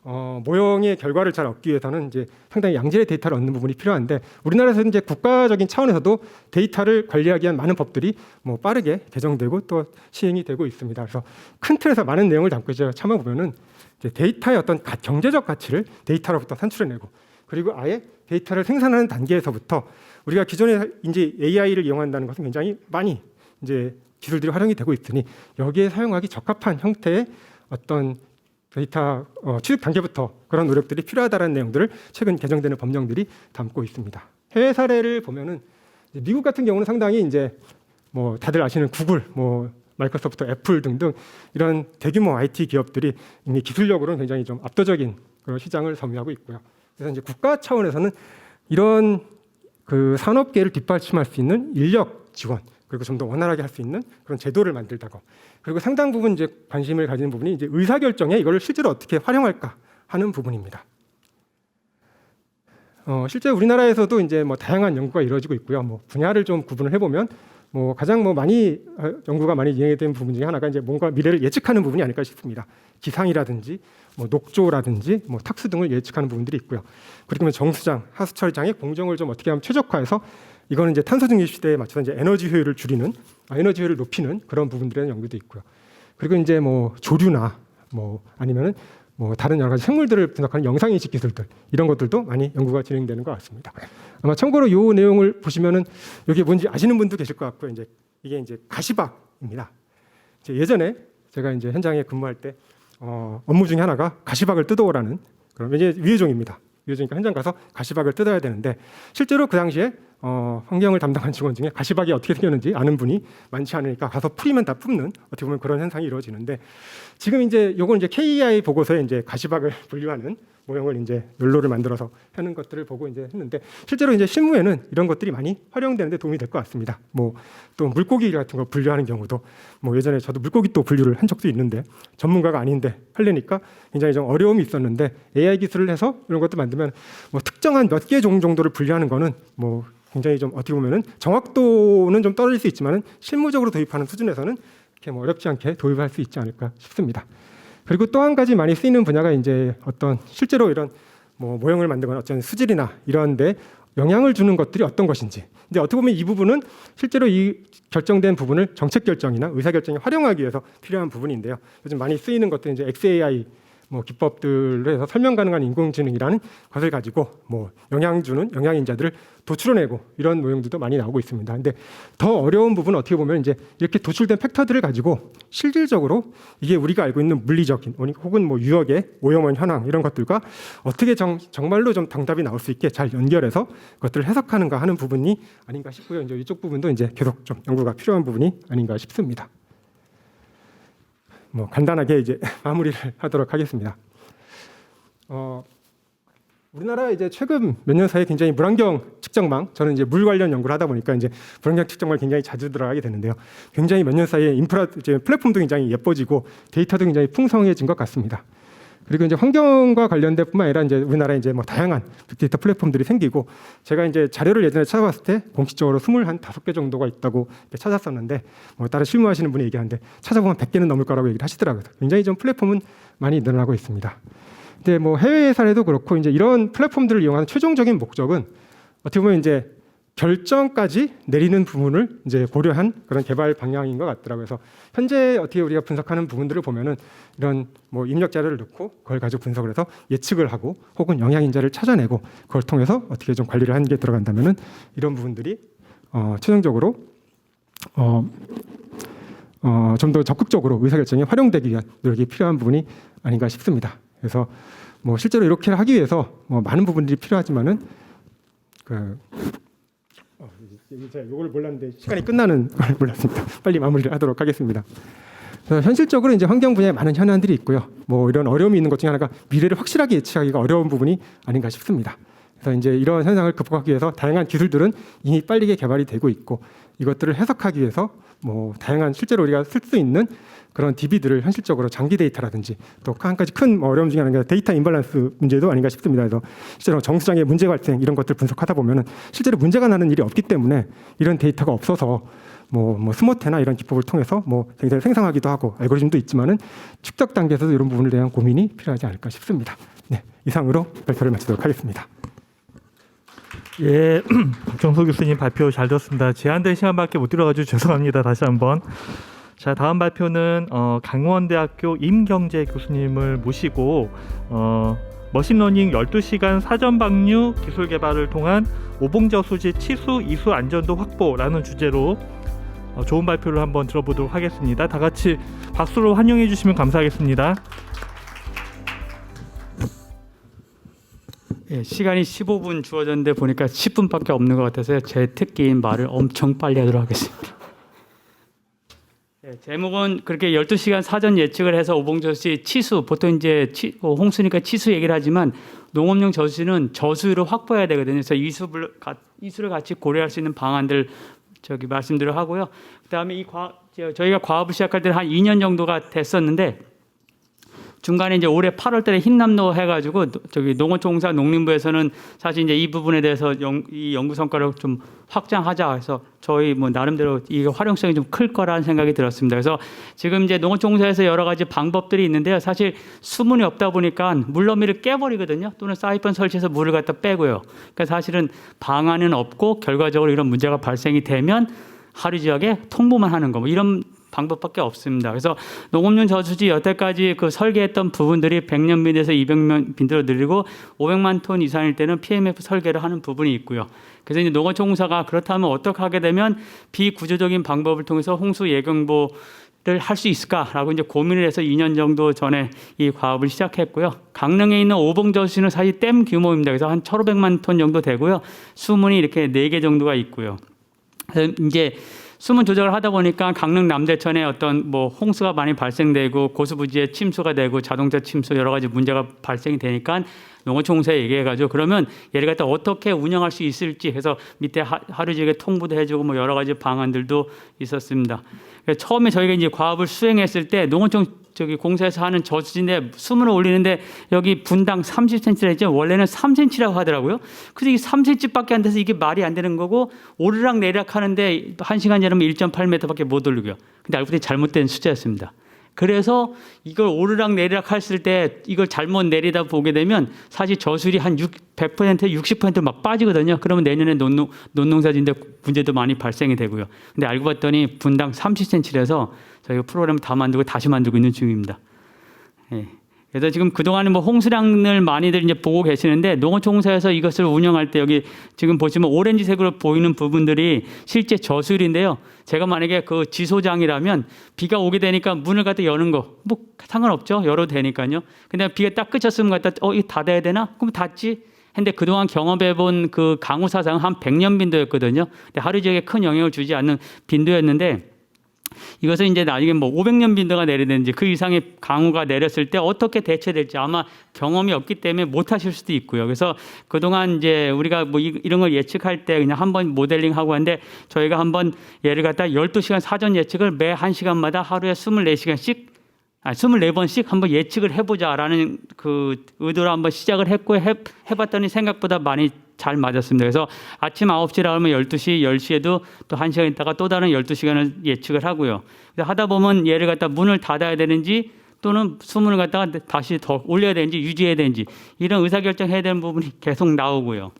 모형의 결과를 잘 얻기 위해서는 이제 상당히 양질의 데이터를 얻는 부분이 필요한데 우리나라에서 이제 국가적인 차원에서도 데이터를 관리하기 위한 많은 법들이 빠르게 개정되고 또 시행이 되고 있습니다. 그래서 큰 틀에서 많은 내용을 담고 제가 참아보면은 이제 데이터의 어떤 경제적 가치를 데이터로부터 산출해내고 그리고 아예 데이터를 생산하는 단계에서부터 우리가 기존에 이제 AI를 이용한다는 것은 굉장히 많이 이제 기술들이 활용이 되고 있으니 여기에 사용하기 적합한 형태의 어떤 데이터 취득 단계부터 그런 노력들이 필요하다는 내용들을 최근 개정되는 법령들이 담고 있습니다. 해외 사례를 보면은 미국 같은 경우는 상당히 이제 다들 아시는 구글, 마이크로소프트, 애플 등등 이런 대규모 IT 기업들이 이미 기술력으로는 굉장히 좀 압도적인 그런 시장을 점유하고 있고요. 그래서 이제 국가 차원에서는 이런 그 산업계를 뒷받침할 수 있는 인력 지원, 그리고 좀 더 원활하게 할 수 있는 그런 제도를 만들다고, 그리고 상당 부분 이제 관심을 가지는 부분이 이제 의사 결정에 이걸 실제로 어떻게 활용할까 하는 부분입니다. 실제 우리나라에서도 이제 뭐 다양한 연구가 이루어지고 있고요. 뭐 분야를 좀 구분을 해보면 뭐 가장 뭐 많이 연구가 많이 진행된 부분 중에 하나가 이제 뭔가 미래를 예측하는 부분이 아닐까 싶습니다. 기상이라든지 뭐 녹조라든지 뭐 탁수 등을 예측하는 부분들이 있고요. 그리고 정수장, 하수 처리장의 공정을 좀 어떻게 하면 최적화해서 이거는 이제 탄소 중립 시대에 맞춰서 이제 에너지 효율을 줄이는, 에너지 효율을 높이는 그런 부분들에 대한 연구도 있고요. 그리고 이제 뭐 조류나 뭐 아니면은 뭐 다른 여러 가지 생물들을 분석하는 영상인식 기술들, 이런 것들도 많이 연구가 진행되는 것 같습니다. 아마 참고로 이 내용을 보시면은 여기 뭔지 아시는 분도 계실 것 같고요. 이제 이게 이제 가시박입니다. 이제 예전에 제가 이제 현장에 근무할 때 업무 중에 하나가 가시박을 뜯어오라는 그런, 이제 위해종입니다. 위해종이니까 현장 가서 가시박을 뜯어야 되는데, 실제로 그 당시에 환경을 담당한 직원 중에 가시박이 어떻게 생겼는지 아는 분이 많지 않으니까 가서 풀이면 다 뿜는, 어떻게 보면 그런 현상이 이루어지는데, 지금 이제 요건 이제 KEI 보고서에 이제 가시박을 분류하는 모형을 이제 욜로를 만들어서 하는 것들을 보고 이제 했는데, 실제로 이제 실무에는 이런 것들이 많이 활용되는데 도움이 될 것 같습니다. 뭐 또 물고기 같은 거 분류하는 경우도, 뭐 예전에 저도 물고기 또 분류를 한 적도 있는데 전문가가 아닌데 하려니까 굉장히 좀 어려움이 있었는데, AI 기술을 해서 이런 것도 만들면 뭐 특정한 몇 개 종 정도를 분류하는 거는 뭐 굉장히 좀 어떻게 보면은 정확도는 좀 떨어질 수 있지만은 실무적으로 도입하는 수준에서는 이렇게 뭐 어렵지 않게 도입할 수 있지 않을까 싶습니다. 그리고 또 한 가지 많이 쓰이는 분야가 이제 어떤 실제로 이런 뭐 모형을 만들거나 어떤 수질이나 이런데 영향을 주는 것들이 어떤 것인지, 이제 어떻게 보면 이 부분은 실제로 이 결정된 부분을 정책 결정이나 의사 결정에 활용하기 위해서 필요한 부분인데요. 요즘 많이 쓰이는 것들은 이제 XAI 뭐 기법들로 해서 설명 가능한 인공지능이라는 것을 가지고 뭐 영향 주는 영향인자들을 도출해내고 이런 모형들도 많이 나오고 있습니다. 근데 더 어려운 부분은 어떻게 보면 이제 이렇게 도출된 팩터들을 가지고 실질적으로 이게 우리가 알고 있는 물리적인 혹은 뭐 유역의 오염원 현황 이런 것들과 어떻게 정말로 좀 정답이 나올 수 있게 잘 연결해서 그것들을 해석하는가 하는 부분이 아닌가 싶고요. 이제 이쪽 부분도 이제 계속 좀 연구가 필요한 부분이 아닌가 싶습니다. 뭐 간단하게 이제 마무리를 하도록 하겠습니다. 우리나라 이제 최근 몇 년 사이에 굉장히 물환경 측정망, 저는 이제 물 관련 연구를 하다 보니까 이제 물환경 측정망을 굉장히 자주 들어가게 되는데요. 굉장히 몇 년 사이에 인프라 이제 플랫폼도 굉장히 예뻐지고 데이터도 굉장히 풍성해진 것 같습니다. 그리고 이제 환경과 관련된 뿐만 아니라 이제 우리나라에 이제 뭐 다양한 빅데이터 플랫폼들이 생기고, 제가 이제 자료를 예전에 찾아봤을 때 공식적으로 25개 정도가 있다고 찾았었는데, 뭐 다른 실무하시는 분이 얘기하는데 찾아보면 100개는 넘을 거라고 얘기를 하시더라고요. 굉장히 좀 플랫폼은 많이 늘어나고 있습니다. 근데 뭐 해외 사례도 그렇고 이제 이런 플랫폼들을 이용하는 최종적인 목적은 어떻게 보면 이제 결정까지 내리는 부분을 이제 고려한 그런 개발 방향인 것 같더라고요. 그래서 현재 어떻게 우리가 분석하는 부분들을 보면은 이런 뭐 입력 자료를 넣고 그걸 가지고 분석을 해서 예측을 하고 혹은 영향인자를 찾아내고 그걸 통해서 어떻게 좀 관리를 하는 게 들어간다면은 이런 부분들이 최종적으로 좀 더 적극적으로 의사결정에 활용되기 위한 노력이 필요한 부분이 아닌가 싶습니다. 그래서 뭐 실제로 이렇게 하기 위해서 뭐 많은 부분들이 필요하지만은 제가 이걸 몰랐는데 시간이 끝나는 걸 몰랐습니다. 빨리 마무리를 하도록 하겠습니다. 현실적으로 이제 환경 분야에 많은 현안들이 있고요. 뭐 이런 어려움이 있는 것 중에 하나가 미래를 확실하게 예측하기가 어려운 부분이 아닌가 싶습니다. 그래서 이제 이런 현상을 극복하기 위해서 다양한 기술들은 이미 빠르게 개발이 되고 있고, 이것들을 해석하기 위해서 뭐 다양한 실제로 우리가 쓸 수 있는 그런 DB들을 현실적으로 장기 데이터라든지 또 한 가지 큰 어려움 중에 하나가 데이터 임밸런스 문제도 아닌가 싶습니다. 그래서 실제로 정수장의 문제 발생 이런 것들 분석하다 보면은 실제로 문제가 나는 일이 없기 때문에 이런 데이터가 없어서 뭐 스모테나 이런 기법을 통해서 뭐 굉장히 생성하기도 하고 알고리즘도 있지만은 축적 단계에서도 이런 부분에 대한 고민이 필요하지 않을까 싶습니다. 네, 이상으로 발표를 마치도록 하겠습니다. 예, 박정수 교수님 발표 잘 들었습니다. 제한된 시간밖에 못 들어가지고 죄송합니다. 다시 한번. 자, 다음 발표는 강원대학교 임경재 교수님을 모시고 머신러닝 12시간 사전 방류 기술 개발을 통한 오봉저수지 치수 이수 안전도 확보라는 주제로 좋은 발표를 한번 들어보도록 하겠습니다. 다 같이 박수로 환영해 주시면 감사하겠습니다. 예, 시간이 15분 주어졌는데 보니까 10분밖에 없는 것 같아서 제 특기인 말을 엄청 빨리 하도록 하겠습니다. 제목은 그렇게 12시간 사전 예측을 해서 오봉저수지 치수, 보통 이제 홍수니까 치수 얘기를 하지만 농업용 저수지는 저수율을 확보해야 되거든요. 그래서 이수를 같이 고려할 수 있는 방안들 말씀드려 하고요. 그다음에 저희가 과업을 시작할 때는 한 2년 정도가 됐었는데 중간에 이제 올해 8월달에 흰남노 해가지고 농어촌공사 농림부에서는 사실 이제 이 부분에 대해서 이 연구 성과를 좀 확장하자 해서 저희 뭐 나름대로 이 활용성이 좀 클 거라는 생각이 들었습니다. 그래서 지금 이제 농어촌공사에서 여러 가지 방법들이 있는데요. 사실 수문이 없다 보니까 물너미를 깨버리거든요. 또는 사이펀 설치해서 물을 갖다 빼고요. 그러니까 사실은 방안은 없고 결과적으로 이런 문제가 발생이 되면 하류 지역에 통보만 하는 거 뭐 이런 방법밖에 없습니다. 그래서 농업용 저수지 여태까지 그 설계했던 부분들이 100년 빈에서 200년 빈대로 늘리고 500만 톤 이상일 때는 PMF 설계를 하는 부분이 있고요. 그래서 이제 농어촌공사가 그렇다면 어떻게 하게 되면 비구조적인 방법을 통해서 홍수 예경보를 할 수 있을까라고 이제 고민을 해서 2년 정도 전에 이 과업을 시작했고요. 강릉에 있는 오봉저수지는 사실 댐 규모입니다. 그래서 한 1,500만 톤 정도 되고요. 수문이 이렇게 4개 정도가 있고요. 그래서 이제 수문 조작을 하다 보니까 강릉 남대천에 어떤 뭐 홍수가 많이 발생되고 고수부지에 침수가 되고 자동차 침수 여러 가지 문제가 발생이 되니까 농어촌공사에 얘기해가지고 그러면 얘를 갖다 어떻게 운영할 수 있을지 해서 밑에 하류 지역에 통보도 해주고 뭐 여러 가지 방안들도 있었습니다. 처음에 저희가 이제 과업을 수행했을 때 농어촌 공사에서 하는 저수지인데 수문을 올리는데 여기 분당 30cm라 했죠. 원래는 3cm라고 하더라고요. 그래서 이게 3cm밖에 안 돼서 이게 말이 안 되는 거고 오르락 내리락 하는데 1시간 지나면 1.8m밖에 못 올리고요. 근데 알고 보니 잘못된 숫자였습니다. 그래서 이걸 오르락 내리락 했을 때 이걸 잘못 내리다 보게 되면 사실 저수율이 한 100%, 60%막 빠지거든요. 그러면 내년에 논농사진데 문제도 많이 발생이 되고요. 근데 알고 봤더니 분당 30cm라서 저희가 프로그램을 다 만들고 다시 만들고 있는 중입니다. 예. 그래서 지금 그동안은 뭐 홍수량을 많이들 이제 보고 계시는데 농어촌공사에서 이것을 운영할 때 여기 지금 보시면 오렌지색으로 보이는 부분들이 실제 저수율인데요. 제가 만약에 그 지소장이라면 비가 오게 되니까 문을 갖다 여는 거 뭐 상관없죠. 열어도 되니까요. 근데 비가 딱 그쳤으면 갖다 이거 닫아야 되나? 그럼 닫지. 근데 그동안 경험해본 그 강우 사상은 한 100년 빈도였거든요. 근데 하류 지역에 큰 영향을 주지 않는 빈도였는데 이것은 이제 나중에 뭐 500년 빈도가 내리든지 그 이상의 강우가 내렸을 때 어떻게 대처될지 아마 경험이 없기 때문에 못 하실 수도 있고요. 그래서 그동안 이제 우리가 뭐 이런 걸 예측할 때 그냥 한번 모델링 하고 하는데 저희가 한번 예를 갖다 12시간 사전 예측을 매 1시간마다 하루에 24번씩 한번 예측을 해보자라는 그 의도로 한번 시작을 했고 해봤더니 생각보다 많이 잘 맞았습니다. 그래서 아침 9시라 하면 12시, 10시에도 또 1시간 있다가 또 다른 12시간을 예측을 하고요. 하다 보면 얘를 갖다 문을 닫아야 되는지 또는 수문을 갖다가 다시 더 올려야 되는지 유지해야 되는지 이런 의사결정해야 되는 부분이 계속 나오고요.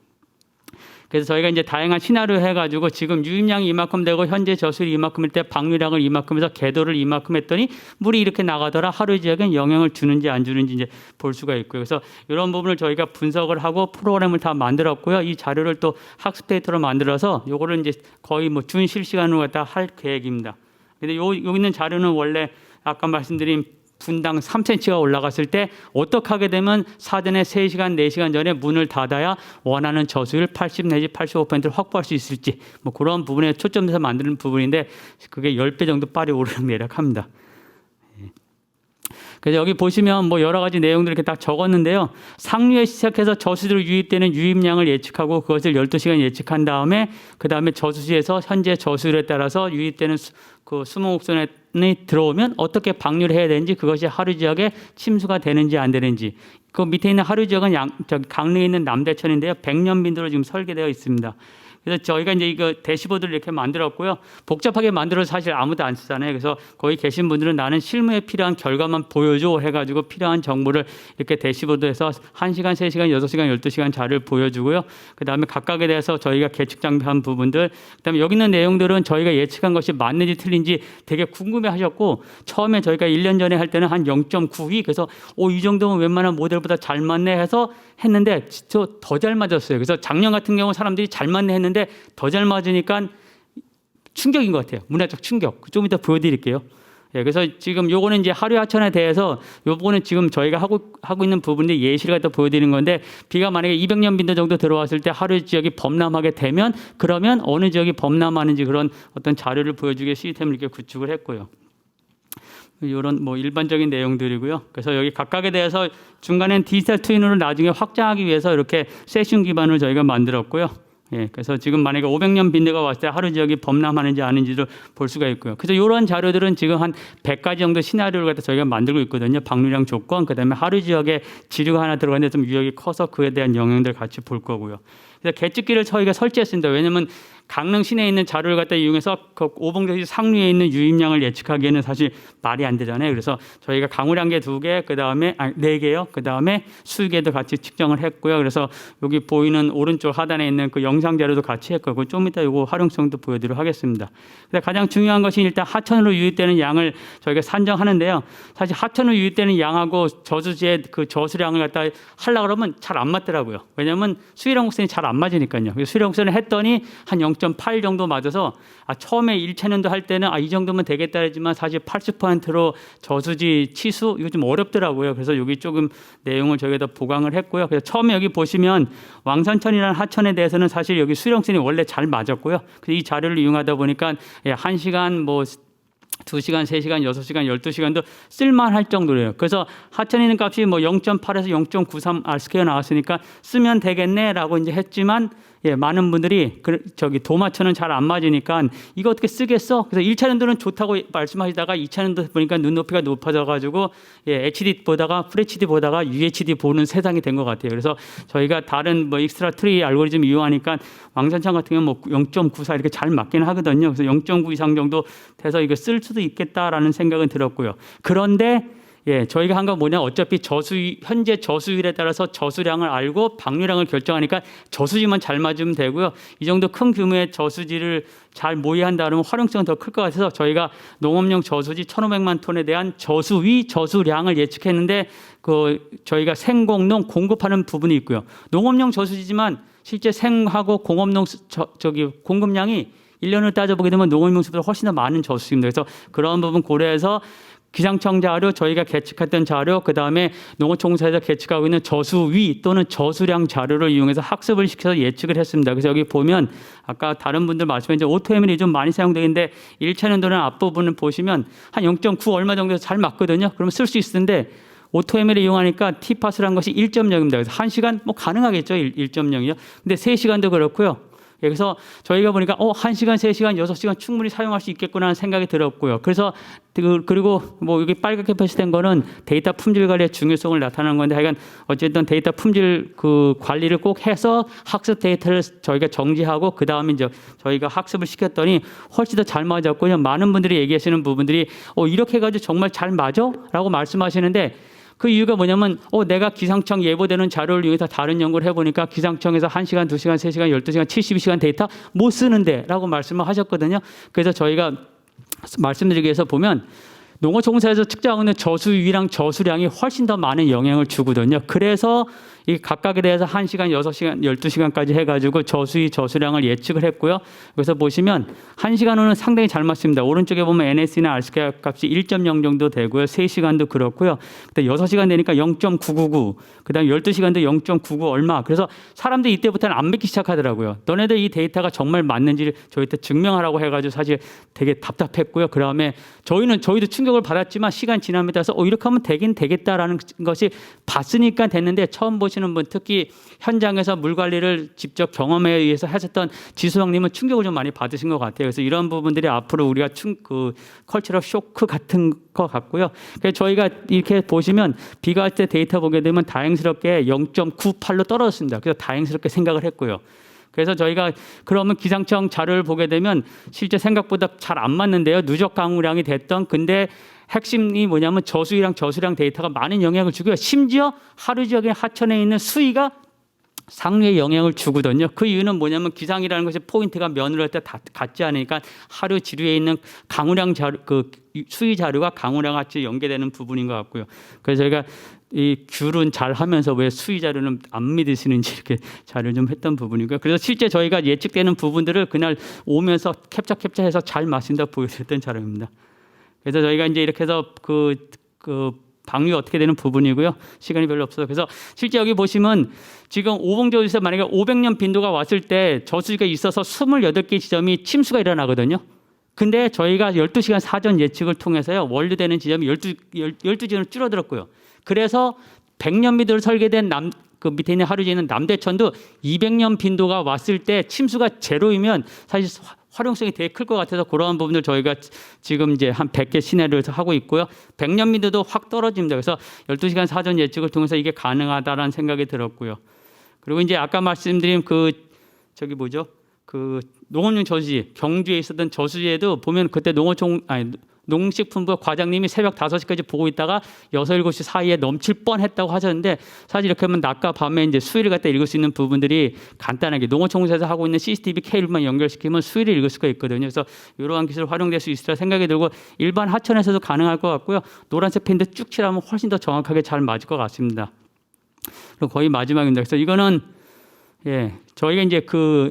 그래서 저희가 이제 다양한 시나리오 해가지고 지금 유입량이 이만큼 되고 현재 저수율이 이만큼일 때 방류량을 이만큼 해서 궤도를 이만큼 했더니 물이 이렇게 나가더라 하루 지역에 영향을 주는지 안 주는지 이제 볼 수가 있고요. 그래서 이런 부분을 저희가 분석을 하고 프로그램을 다 만들었고요. 이 자료를 또 학습 데이터로 만들어서 요거를 이제 거의 뭐 준실시간으로 갖다 할 계획입니다. 근데 여기 있는 자료는 원래 아까 말씀드린 분당 3cm가 올라갔을 때 어떻게 하게 되면 사전에 3시간, 4시간 전에 문을 닫아야 원하는 저수율 80 내지 85%를 확보할 수 있을지 뭐 그런 부분에 초점해서 만드는 부분인데 그게 10배 정도 빨리 오르락 내리락합니다. 그래서 여기 보시면 뭐 여러 가지 내용들 이렇게 딱 적었는데요. 상류에 시작해서 저수지로 유입되는 유입량을 예측하고 그것을 12시간 예측한 다음에 그 다음에 저수지에서 현재 저수율에 따라서 유입되는 그 수목옥선에 들어오면 어떻게 방류를 해야 되는지 그것이 하류 지역에 침수가 되는지 안 되는지 그 밑에 있는 하류 지역은 강릉에 있는 남대천인데요. 100년 빈도로 지금 설계되어 있습니다. 그래서 저희가 이제 이거 대시보드를 이렇게 만들었고요. 복잡하게 만들어서 사실 아무도 안 쓰잖아요. 그래서 거기 계신 분들은 나는 실무에 필요한 결과만 보여줘 해가지고 필요한 정보를 이렇게 대시보드에서 1시간, 3시간, 6시간, 12시간 자료를 보여주고요. 그 다음에 각각에 대해서 저희가 계측 장비한 부분들, 그 다음에 여기 있는 내용들은 저희가 예측한 것이 맞는지 틀린지 되게 궁금해 하셨고 처음에 저희가 1년 전에 할 때는 한 0.92 그래서 이 정도면 웬만한 모델보다 잘 맞네 해서 했는데 더 잘 맞았어요. 그래서 작년 같은 경우 사람들이 잘 맞네 했는데 더 잘 맞으니까 충격인 것 같아요. 문화적 충격. 좀 이따 보여드릴게요. 예, 그래서 지금 요거는 이제 하류 하천에 대해서 요거는 지금 저희가 하고 있는 부분인데 예시를 갖다 보여드리는 건데 비가 만약에 200년 빈도 정도 들어왔을 때 하류 지역이 범람하게 되면 그러면 어느 지역이 범람하는지 그런 어떤 자료를 보여주게 시스템을 이렇게 구축을 했고요. 이런 뭐 일반적인 내용들이고요. 그래서 여기 각각에 대해서 중간엔 디지털 트윈으로 나중에 확장하기 위해서 이렇게 세션 기반을 저희가 만들었고요. 예, 그래서 지금 만약에 500년 빈대가 왔을 때 하루 지역이 범람하는지 아닌지를 볼 수가 있고요. 그래서 이런 자료들은 지금 한 100가지 정도 시나리오를 갖다 저희가 만들고 있거든요. 방류량 조건, 그다음에 하루 지역에 지류가 하나 들어가는데 좀 유역이 커서 그에 대한 영향들 같이 볼 거고요. 그래서 계측기를 저희가 설치했습니다. 왜냐하면 강릉 시내에 있는 자료를 갖다 이용해서 그 오봉저지 상류에 있는 유입량을 예측하기에는 사실 말이 안 되잖아요. 그래서 저희가 강우량계 2개, 그 다음에 4개요. 그 다음에 수계도 같이 측정을 했고요. 그래서 여기 보이는 오른쪽 하단에 있는 그 영상 자료도 같이 했고, 좀 이따 이거 활용성도 보여드리도록 하겠습니다. 근데 가장 중요한 것이 일단 하천으로 유입되는 양을 저희가 산정하는데요. 사실 하천으로 유입되는 양하고 저수지의 그 저수량을 갖다 하려고 그러면 잘 안 맞더라고요. 왜냐하면 수위량 곡선이 잘 안 맞으니까요. 수위량 곡선을 했더니 한 0.8 정도 맞아서 처음에 1차년도 할 때는 이 정도면 되겠다 했지만 사실 80%로 저수지 치수 이거 좀 어렵더라고요. 그래서 여기 조금 내용을 저희가 보강을 했고요. 그래서 처음에 여기 보시면 왕산천이라는 하천에 대해서는 사실 여기 수령선이 원래 잘 맞았고요. 그래서 이 자료를 이용하다 보니까 1시간 뭐 2시간, 3시간, 6시간, 12시간도 쓸만할 정도래요. 그래서 하천에 있는 값이 뭐 0.8에서 0.93 R스퀘어 나왔으니까 쓰면 되겠네라고 이제 했지만 많은 분들이 도마천은 잘 안 맞으니까 이거 어떻게 쓰겠어? 그래서 1차년도는 좋다고 말씀하시다가 2차년도 보니까 눈높이가 높아져가지고 HD 보다가 FHD 보다가 UHD 보는 세상이 된 것 같아요. 그래서 저희가 다른 뭐 익스트라 트리 알고리즘 이용하니까 왕산천 같은 경우는 뭐 0.94 이렇게 잘 맞기는 하거든요. 그래서 0.9 이상 정도 돼서 이거 쓸 수도 있겠다라는 생각은 들었고요. 그런데 저희가 한 건 뭐냐, 어차피 현재 저수율에 따라서 저수량을 알고 방류량을 결정하니까 저수지만 잘 맞으면 되고요. 이 정도 큰 규모의 저수지를 잘 모의한다 그러면 활용성은 더 클 것 같아서 저희가 농업용 저수지 1,500만 톤에 대한 저수위, 저수량을 예측했는데 저희가 생공농 공급하는 부분이 있고요. 농업용 저수지지만 실제 생하고 공업농 공급량이 1년을 따져보게 되면 농업용 수보다 훨씬 더 많은 저수지입니다. 그래서 그런 부분 고려해서 기상청 자료, 저희가 계측했던 자료, 그다음에 농어총사에서 계측하고 있는 저수위 또는 저수량 자료를 이용해서 학습을 시켜서 예측을 했습니다. 그래서 여기 보면 아까 다른 분들 말씀하신 오토에밀이 좀 많이 사용되는데 1차년도는 앞부분을 보시면 한 0.9 얼마 정도 잘 맞거든요. 그러면 쓸 수 있는데 오토에밀을 이용하니까 T파스라는 것이 1.0입니다. 그래서 1시간 뭐 가능하겠죠. 1.0이요. 근데 3시간도 그렇고요. 그래서 저희가 보니까 1시간, 3시간, 6시간 충분히 사용할 수 있겠구나 하는 생각이 들었고요. 그래서 그리고 뭐 여기 빨갛게 표시된 거는 데이터 품질 관리의 중요성을 나타내는 건데 하여간 어쨌든 데이터 품질 그 관리를 꼭 해서 학습 데이터를 저희가 정지하고 그 다음에 이제 저희가 학습을 시켰더니 훨씬 더 잘 맞았고요. 많은 분들이 얘기하시는 부분들이 이렇게 해가지고 정말 잘 맞아? 라고 말씀하시는데 그 이유가 뭐냐면 내가 기상청 예보되는 자료를 이용해서 다른 연구를 해보니까 기상청에서 1시간, 2시간, 3시간, 12시간, 72시간 데이터 못 쓰는데 라고 말씀을 하셨거든요. 그래서 저희가 말씀드리기 위해서 보면 농어총사에서 측정하고 있는 저수위랑 저수량이 훨씬 더 많은 영향을 주거든요. 그래서 이 각각에 대해서 1시간, 6시간, 12시간까지 해가지고 저수위, 저수량을 예측을 했고요. 그래서 보시면 1시간 후는 상당히 잘 맞습니다. 오른쪽에 보면 NS나 R스퀘어 값이 1.0 정도 되고요. 3시간도 그렇고요. 그다음 6시간 되니까 0.999, 그다음 12시간도 0.99 얼마. 그래서 사람들이 이때부터는 안 믿기 시작하더라고요. 너네들 이 데이터가 정말 맞는지 저희한테 증명하라고 해가지고 사실 되게 답답했고요. 그다음에 저희도 충격을 받았지만 시간 지남에 따라서 이렇게 하면 되긴 되겠다라는 것이 봤으니까 됐는데 처음 보시는 분 특히 현장에서 물 관리를 직접 경험에 의해서 하셨던 지수형님은 충격을 좀 많이 받으신 것 같아요. 그래서 이런 부분들이 앞으로 우리가 컬처럴 쇼크 같은 것 같고요. 그래서 저희가 이렇게 보시면 비가 올 때 데이터 보게 되면 다행스럽게 0.98로 떨어졌습니다. 그래서 다행스럽게 생각을 했고요. 그래서 저희가 그러면 기상청 자료를 보게 되면 실제 생각보다 잘 안 맞는데요. 누적 강우량이 됐던 근데 핵심이 뭐냐면 저수위랑 저수량 데이터가 많은 영향을 주고요. 심지어 하루 지역의 하천에 있는 수위가 상류에 영향을 주거든요. 그 이유는 뭐냐면 기상이라는 것이 포인트가 면으로 할 때 다 같지 않으니까 하루 지류에 있는 강우량 자료, 수위 자료가 강우량 같이 연계되는 부분인 것 같고요. 그래서 저희가 이 귤은 잘 하면서 왜 수위 자료는 안 믿으시는지 이렇게 자료를 좀 했던 부분이고요. 그래서 실제 저희가 예측되는 부분들을 그날 오면서 캡처해서 잘 맞춘다 보여드렸던 자료입니다. 그래서 저희가 이제 이렇게 해서 방류 어떻게 되는 부분이고요. 시간이 별로 없어서. 그래서 실제 여기 보시면 지금 오봉저수지에서 만약에 500년 빈도가 왔을 때 저수지가 있어서 28개 지점이 침수가 일어나거든요. 근데 저희가 12시간 사전 예측을 통해서요. 원류되는 지점이 12지점으로 줄어들었고요. 그래서 100년 미도로 설계된 그 밑에 있는 하류지는 남대천도 200년 빈도가 왔을 때 침수가 제로이면 사실 활용성이 되게 클 것 같아서 그러한 부분들 저희가 지금 이제 한 100개 시내를 하고 있고요. 100년 미도도 확 떨어집니다. 그래서 12시간 사전 예측을 통해서 이게 가능하다라는 생각이 들었고요. 그리고 이제 아까 말씀드린 그 농업용 저수지, 경주에 있었던 저수지에도 보면 그때 농식품부 과장님이 새벽 5시까지 보고 있다가 6, 7시 사이에 넘칠 뻔했다고 하셨는데 사실 이렇게 하면 낮과 밤에 이제 수위를 갖다 읽을 수 있는 부분들이 간단하게 농어총에서 하고 있는 CCTV 케이블만 연결시키면 수위를 읽을 수가 있거든요. 그래서 이러한 기술 활용될 수 있으라 생각이 들고 일반 하천에서도 가능할 것 같고요. 노란색 펜인데 쭉 칠하면 훨씬 더 정확하게 잘 맞을 것 같습니다. 그리고 거의 마지막입니다. 그래서 이거는 저희가 이제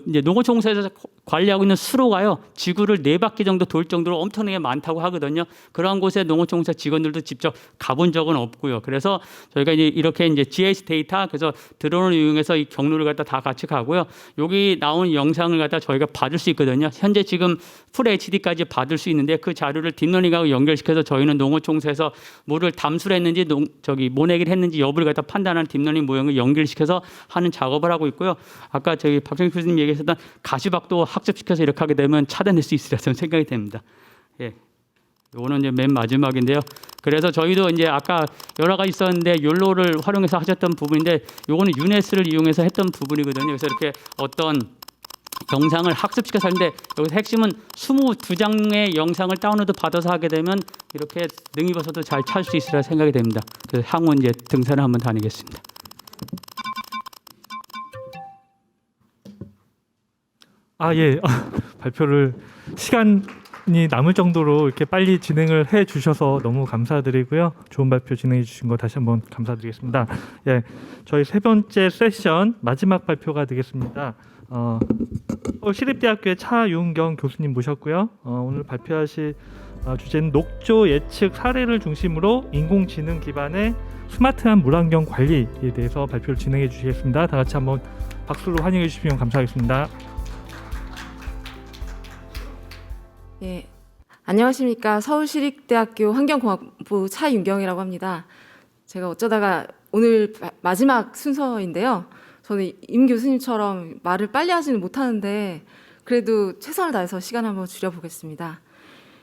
이제 농어총에서 관리하고 있는 수로가요, 지구를 4바퀴 정도 돌 정도로 엄청나게 많다고 하거든요. 그러한 곳에 농어총사 직원들도 직접 가본 적은 없고요. 그래서 저희가 이제 이렇게 이제 GIS 데이터, 그래서 드론을 이용해서 이 경로를 갖다 다 같이 가고요. 여기 나온 영상을 갖다 저희가 받을 수 있거든요. 현재 지금 풀 HD까지 받을 수 있는데 그 자료를 딥러닝하고 연결시켜서 저희는 농어총사에서 뭐를 담수를 했는지 모내기를 했는지 여부를 갖다 판단하는 딥러닝 모형을 연결시켜서 하는 작업을 하고 있고요. 아까 저희 박정희 교수님 얘기하셨던 가시박도 학습시켜서 이렇게 하게 되면 차단될 수 있으라 저는 생각이 됩니다. 이거는 이제 맨 마지막인데요. 그래서 저희도 이제 아까 여러 가지 있었는데 욜로를 활용해서 하셨던 부분인데 이거는 유네스를 이용해서 했던 부분이거든요. 그래서 이렇게 어떤 영상을 학습시켜서 하는데 여기서 핵심은 22장의 영상을 다운로드 받아서 하게 되면 이렇게 능이버섯도 잘 찾을 수 있으라 생각이 됩니다. 그래서 향후 이제 등산을 한번 다니겠습니다. 발표를 시간이 남을 정도로 이렇게 빨리 진행을 해 주셔서 너무 감사드리고요. 좋은 발표 진행해 주신 거 다시 한번 감사드리겠습니다. 저희 세 번째 세션 마지막 발표가 되겠습니다. 시립대학교의 차윤경 교수님 모셨고요. 오늘 발표하실 주제는 녹조 예측 사례를 중심으로 인공지능 기반의 스마트한 물환경 관리에 대해서 발표를 진행해 주시겠습니다. 다 같이 한번 박수로 환영해 주시면 감사하겠습니다. 안녕하십니까. 서울시립대학교 환경공학부 차윤경이라고 합니다. 제가 어쩌다가 오늘 마지막 순서인데요. 저는 임 교수님처럼 말을 빨리 하지는 못하는데 그래도 최선을 다해서 시간 한번 줄여보겠습니다.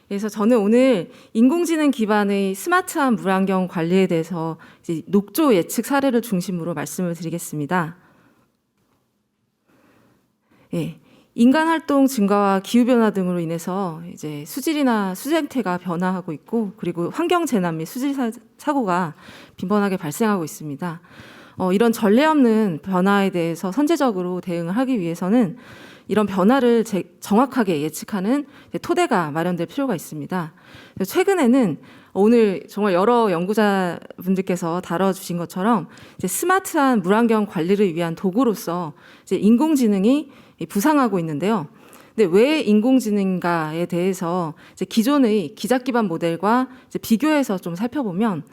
그래서 저는 오늘 인공지능 기반의 스마트한 물환경 관리에 대해서 이제 녹조 예측 사례를 중심으로 말씀을 드리겠습니다. 인간 활동 증가와 기후 변화 등으로 인해서 이제 수질이나 수생태가 변화하고 있고 그리고 환경 재난 및 수질 사고가 빈번하게 발생하고 있습니다. 이런 전례 없는 변화에 대해서 선제적으로 대응을 하기 위해서는 이런 변화를 정확하게 예측하는 토대가 마련될 필요가 있습니다. 최근에는 오늘 정말 여러 연구자분들께서 다뤄주신 것처럼 이제 스마트한 물환경 관리를 위한 도구로서 이제 인공지능이 부상하고 있는데요. 근데 왜 인공지능인가에 대해서 이제 기존의 기작 기반 모델과 이제 비교해서 좀 살펴보면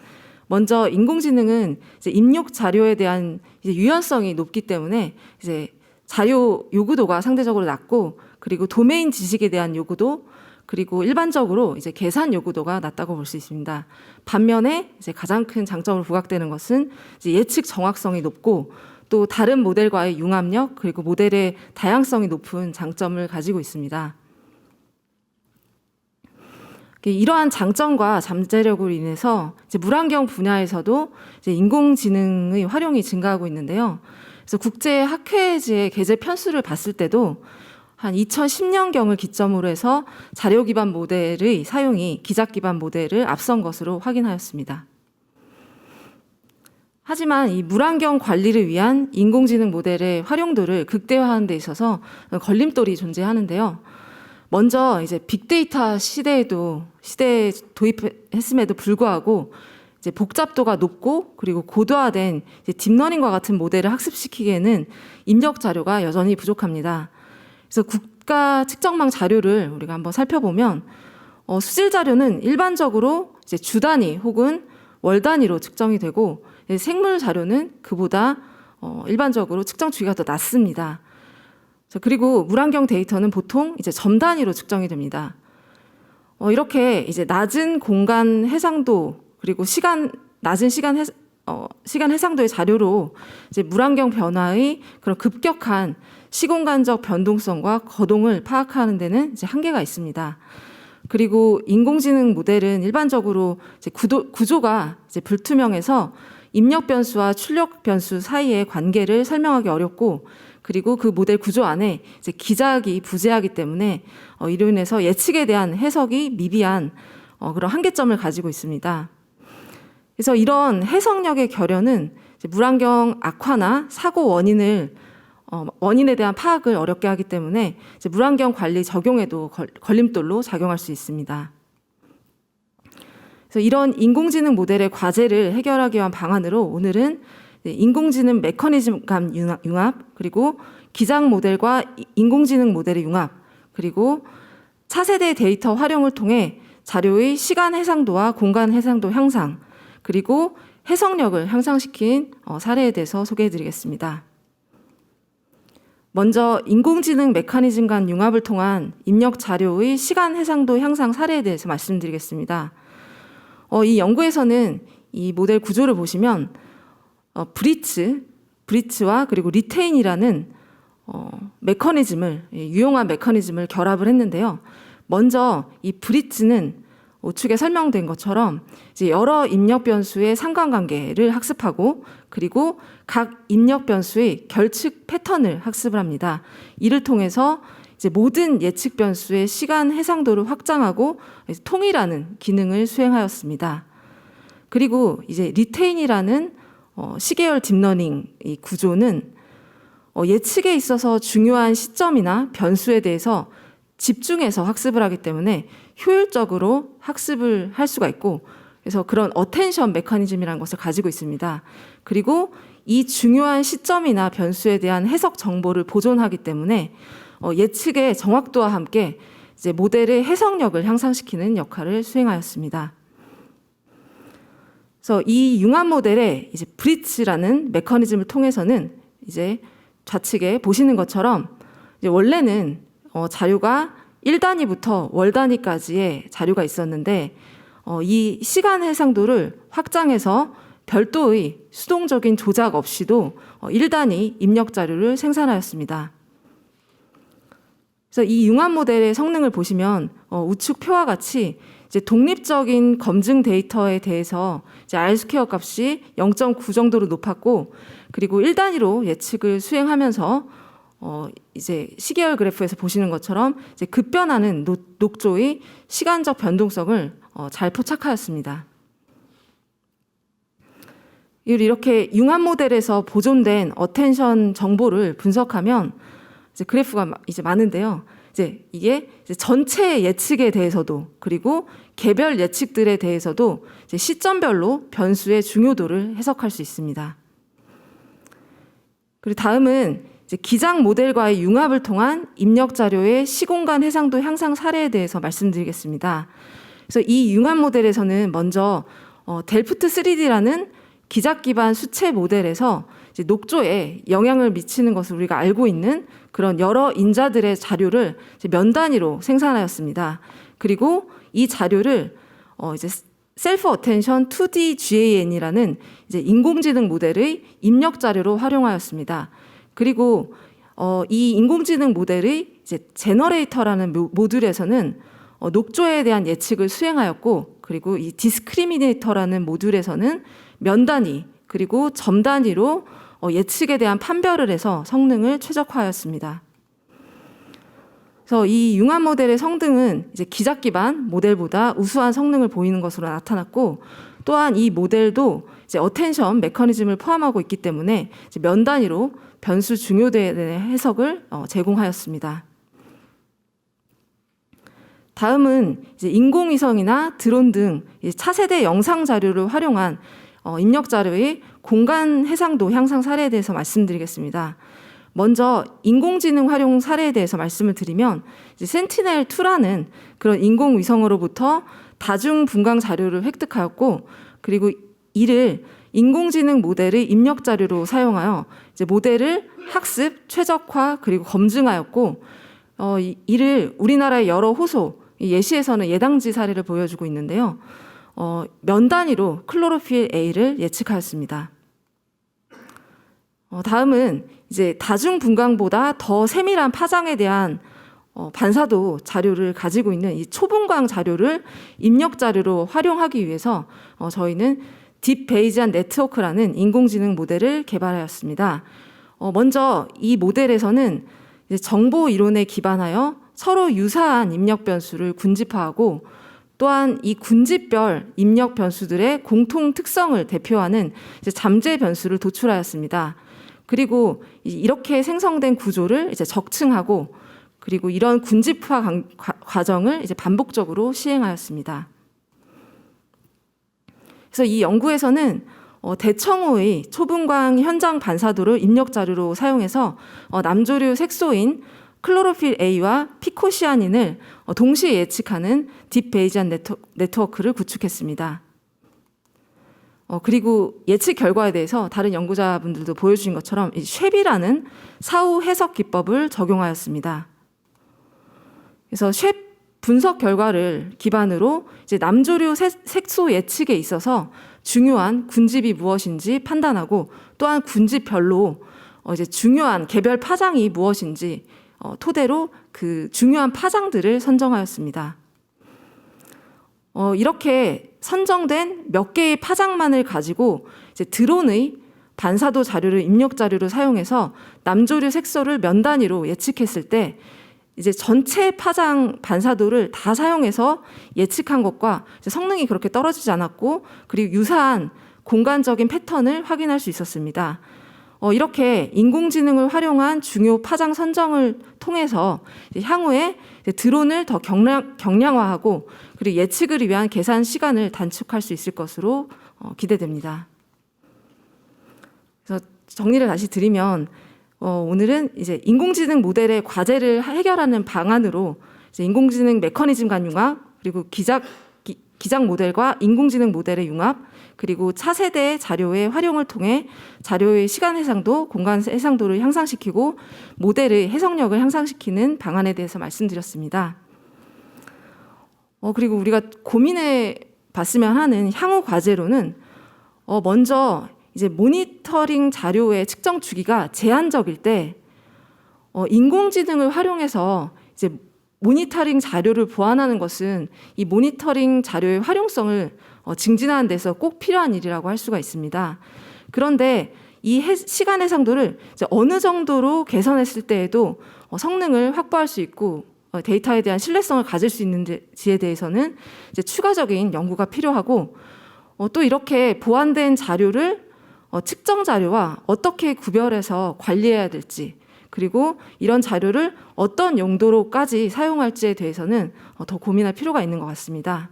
먼저 인공지능은 이제 입력 자료에 대한 이제 유연성이 높기 때문에 이제 자료 요구도가 상대적으로 낮고 그리고 도메인 지식에 대한 요구도 그리고 일반적으로 이제 계산 요구도가 낮다고 볼 수 있습니다. 반면에 이제 가장 큰 장점으로 부각되는 것은 이제 예측 정확성이 높고 또 다른 모델과의 융합력 그리고 모델의 다양성이 높은 장점을 가지고 있습니다. 이러한 장점과 잠재력으로 인해서 이제 물환경 분야에서도 이제 인공지능의 활용이 증가하고 있는데요. 그래서 국제 학회지의 게재 편수를 봤을 때도 한 2010년경을 기점으로 해서 자료 기반 모델의 사용이 기작 기반 모델을 앞선 것으로 확인하였습니다. 하지만 이 물환경 관리를 위한 인공지능 모델의 활용도를 극대화하는 데 있어서 걸림돌이 존재하는데요. 먼저 이제 빅데이터 시대에 도입했음에도 불구하고 이제 복잡도가 높고 그리고 고도화된 이제 딥러닝과 같은 모델을 학습시키기에는 입력 자료가 여전히 부족합니다. 그래서 국가 측정망 자료를 우리가 한번 살펴보면 수질 자료는 일반적으로 이제 주 단위 혹은 월 단위로 측정이 되고 생물 자료는 그보다 일반적으로 측정 주기가 더 낮습니다. 그리고 물환경 데이터는 보통 이제 점 단위로 측정이 됩니다. 이렇게 이제 낮은 공간 해상도 그리고 낮은 시간 해상도의 자료로 이제 물안경 변화의 그런 급격한 시공간적 변동성과 거동을 파악하는 데는 이제 한계가 있습니다. 그리고 인공지능 모델은 일반적으로 이제 구조가 이제 불투명해서 입력 변수와 출력 변수 사이의 관계를 설명하기 어렵고, 그리고 그 모델 구조 안에 이제 기작이 부재하기 때문에 이로 인해서 예측에 대한 해석이 미비한 그런 한계점을 가지고 있습니다. 그래서 이런 해석력의 결여는 이제 물안경 악화나 사고 원인에 대한 파악을 어렵게 하기 때문에 이제 물안경 관리 적용에도 걸림돌로 작용할 수 있습니다. 그래서 이런 인공지능 모델의 과제를 해결하기 위한 방안으로 오늘은 인공지능 메커니즘 간 융합, 그리고 기장 모델과 인공지능 모델의 융합, 그리고 차세대 데이터 활용을 통해 자료의 시간 해상도와 공간 해상도 향상, 그리고 해석력을 향상시킨 사례에 대해서 소개해드리겠습니다. 먼저 인공지능 메커니즘 간 융합을 통한 입력 자료의 시간 해상도 향상 사례에 대해서 말씀드리겠습니다. 이 연구에서는 이 모델 구조를 보시면 브릿지와 그리고 리테인이라는 유용한 메커니즘을 결합을 했는데요. 먼저 이 브릿지는 우측에 설명된 것처럼 이제 여러 입력 변수의 상관관계를 학습하고, 그리고 각 입력 변수의 결측 패턴을 학습을 합니다. 이를 통해서 이제 모든 예측 변수의 시간 해상도를 확장하고 통일하는 기능을 수행하였습니다. 그리고 이제 리테인이라는 시계열 딥러닝 이 구조는 예측에 있어서 중요한 시점이나 변수에 대해서 집중해서 학습을 하기 때문에 효율적으로 학습을 할 수가 있고, 그래서 그런 어텐션 메커니즘이라는 것을 가지고 있습니다. 그리고 이 중요한 시점이나 변수에 대한 해석 정보를 보존하기 때문에 예측의 정확도와 함께 이제 모델의 해석력을 향상시키는 역할을 수행하였습니다. 그래서 이 융합 모델의 이제 브릿지라는 메커니즘을 통해서는 이제 좌측에 보시는 것처럼 이제 원래는 자료가 1단위부터 월 단위까지의 자료가 있었는데 이 시간 해상도를 확장해서 별도의 수동적인 조작 없이도 1단위 입력 자료를 생산하였습니다. 그래서 이 융합 모델의 성능을 보시면 우측 표와 같이 이제 독립적인 검증 데이터에 대해서 이제 R-스퀘어 값이 0.9 정도로 높았고, 그리고 1단위로 예측을 수행하면서 이제 시계열 그래프에서 보시는 것처럼 이제 급변하는 녹조의 시간적 변동성을 잘 포착하였습니다. 이렇게 융합 모델에서 보존된 어텐션 정보를 분석하면 이제 그래프가 이제 많은데요. 이제 이게 이제 전체 예측에 대해서도, 그리고 개별 예측들에 대해서도 이제 시점별로 변수의 중요도를 해석할 수 있습니다. 그리고 다음은 이제 기장 모델과의 융합을 통한 입력 자료의 시공간 해상도 향상 사례에 대해서 말씀드리겠습니다. 그래서 이 융합 모델에서는 먼저 델프트 3D라는 기작 기반 수체 모델에서 이제 녹조에 영향을 미치는 것을 우리가 알고 있는 그런 여러 인자들의 자료를 이제 면 단위로 생산하였습니다. 그리고 이 자료를 이제 셀프 어텐션 2D GAN이라는 이제 인공지능 모델의 입력 자료로 활용하였습니다. 그리고 이 인공지능 모델의 이제 제너레이터라는 모듈에서는 녹조에 대한 예측을 수행하였고, 그리고 이 디스크리미네이터라는 모듈에서는 면 단위 그리고 점 단위로 예측에 대한 판별을 해서 성능을 최적화하였습니다. 그래서 이 융합 모델의 성능은 이제 기작 기반 모델보다 우수한 성능을 보이는 것으로 나타났고, 또한 이 모델도 이제 어텐션 메커니즘을 포함하고 있기 때문에 이제 면 단위로 변수 중요도에 대한 해석을 제공하였습니다. 다음은 이제 인공위성이나 드론 등 차세대 영상 자료를 활용한 입력 자료의 공간 해상도 향상 사례에 대해서 말씀드리겠습니다. 먼저 인공지능 활용 사례에 대해서 말씀을 드리면 센티넬2라는 그런 인공위성으로부터 다중 분광 자료를 획득하였고, 그리고 이를 인공지능 모델의 입력 자료로 사용하여 이제 모델을 학습, 최적화, 그리고 검증하였고, 이를 우리나라의 여러 호소, 이 예시에서는 예당지 사례를 보여주고 있는데요. 면 단위로 클로로필 A를 예측하였습니다. 다음은 이제 다중 분광보다 더 세밀한 파장에 대한 반사도 자료를 가지고 있는 이 초분광 자료를 입력 자료로 활용하기 위해서 저희는 딥 베이지안 네트워크라는 인공지능 모델을 개발하였습니다. 먼저 이 모델에서는 이제 정보 이론에 기반하여 서로 유사한 입력 변수를 군집화하고 또한 이 군집별 입력 변수들의 공통 특성을 대표하는 이제 잠재 변수를 도출하였습니다. 그리고 이렇게 생성된 구조를 이제 적층하고 그리고 이런 군집화 과정을 이제 반복적으로 시행하였습니다. 그래서 이 연구에서는 대청호의 초분광 현장 반사도를 입력 자료로 사용해서 남조류 색소인 클로로필 A와 피코시아닌을 동시에 예측하는 딥 베이지안 네트워크를 구축했습니다. 그리고 예측 결과에 대해서 다른 연구자분들도 보여주신 것처럼 이 쉐비라는 사후 해석 기법을 적용하였습니다. 그래서 쉐 분석 결과를 기반으로 이제 남조류 색소 예측에 있어서 중요한 군집이 무엇인지 판단하고 또한 군집별로 이제 중요한 개별 파장이 무엇인지 토대로 그 중요한 파장들을 선정하였습니다. 이렇게 선정된 몇 개의 파장만을 가지고 이제 드론의 반사도 자료를 입력 자료로 사용해서 남조류 색소를 면 단위로 예측했을 때 이제 전체 파장 반사도를 다 사용해서 예측한 것과 이제 성능이 그렇게 떨어지지 않았고 그리고 유사한 공간적인 패턴을 확인할 수 있었습니다. 이렇게 인공지능을 활용한 중요 파장 선정을 통해서 향후에 드론을 더 경량화하고 그리고 예측을 위한 계산 시간을 단축할 수 있을 것으로 기대됩니다. 그래서 정리를 다시 드리면 오늘은 이제 인공지능 모델의 과제를 해결하는 방안으로 이제 인공지능 메커니즘 간 융합 그리고 기장 모델과 인공지능 모델의 융합 그리고 차세대 자료의 활용을 통해 자료의 시간 해상도, 공간 해상도를 향상시키고 모델의 해석력을 향상시키는 방안에 대해서 말씀드렸습니다. 그리고 우리가 고민해 봤으면 하는 향후 과제로는 먼저 이제 모니터링 자료의 측정 주기가 제한적일 때 인공지능을 활용해서 이제 모니터링 자료를 보완하는 것은 이 모니터링 자료의 활용성을 증진하는 데서 꼭 필요한 일이라고 할 수가 있습니다. 그런데 이 시간 해상도를 이제 어느 정도로 개선했을 때에도 성능을 확보할 수 있고 데이터에 대한 신뢰성을 가질 수 있는지에 대해서는 이제 추가적인 연구가 필요하고 또 이렇게 보완된 자료를 측정 자료와 어떻게 구별해서 관리해야 될지 그리고 이런 자료를 어떤 용도로까지 사용할지에 대해서는 더 고민할 필요가 있는 것 같습니다.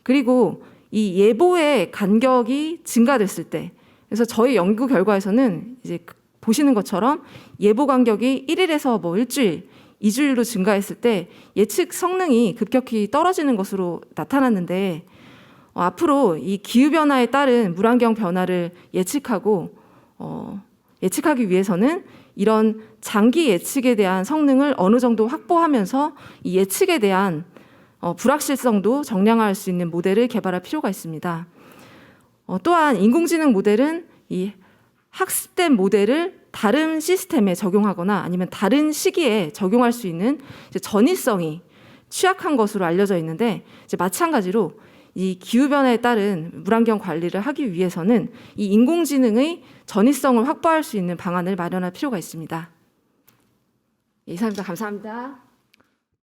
그리고 이 예보의 간격이 증가됐을 때 그래서 저희 연구 결과에서는 이제 보시는 것처럼 예보 간격이 1일에서 뭐 일주일, 2주일로 증가했을 때 예측 성능이 급격히 떨어지는 것으로 나타났는데 앞으로 이 기후변화에 따른 물환경 변화를 예측하기 위해서는 이런 장기 예측에 대한 성능을 어느 정도 확보하면서 이 예측에 대한 불확실성도 정량할 수 있는 모델을 개발할 필요가 있습니다. 또한 인공지능 모델은 이 학습된 모델을 다른 시스템에 적용하거나 아니면 다른 시기에 적용할 수 있는 이제 전이성이 취약한 것으로 알려져 있는데 이제 마찬가지로 이 기후변화에 따른 물환경 관리를 하기 위해서는 이 인공지능의 전이성을 확보할 수 있는 방안을 마련할 필요가 있습니다. 이상입니다. 감사합니다.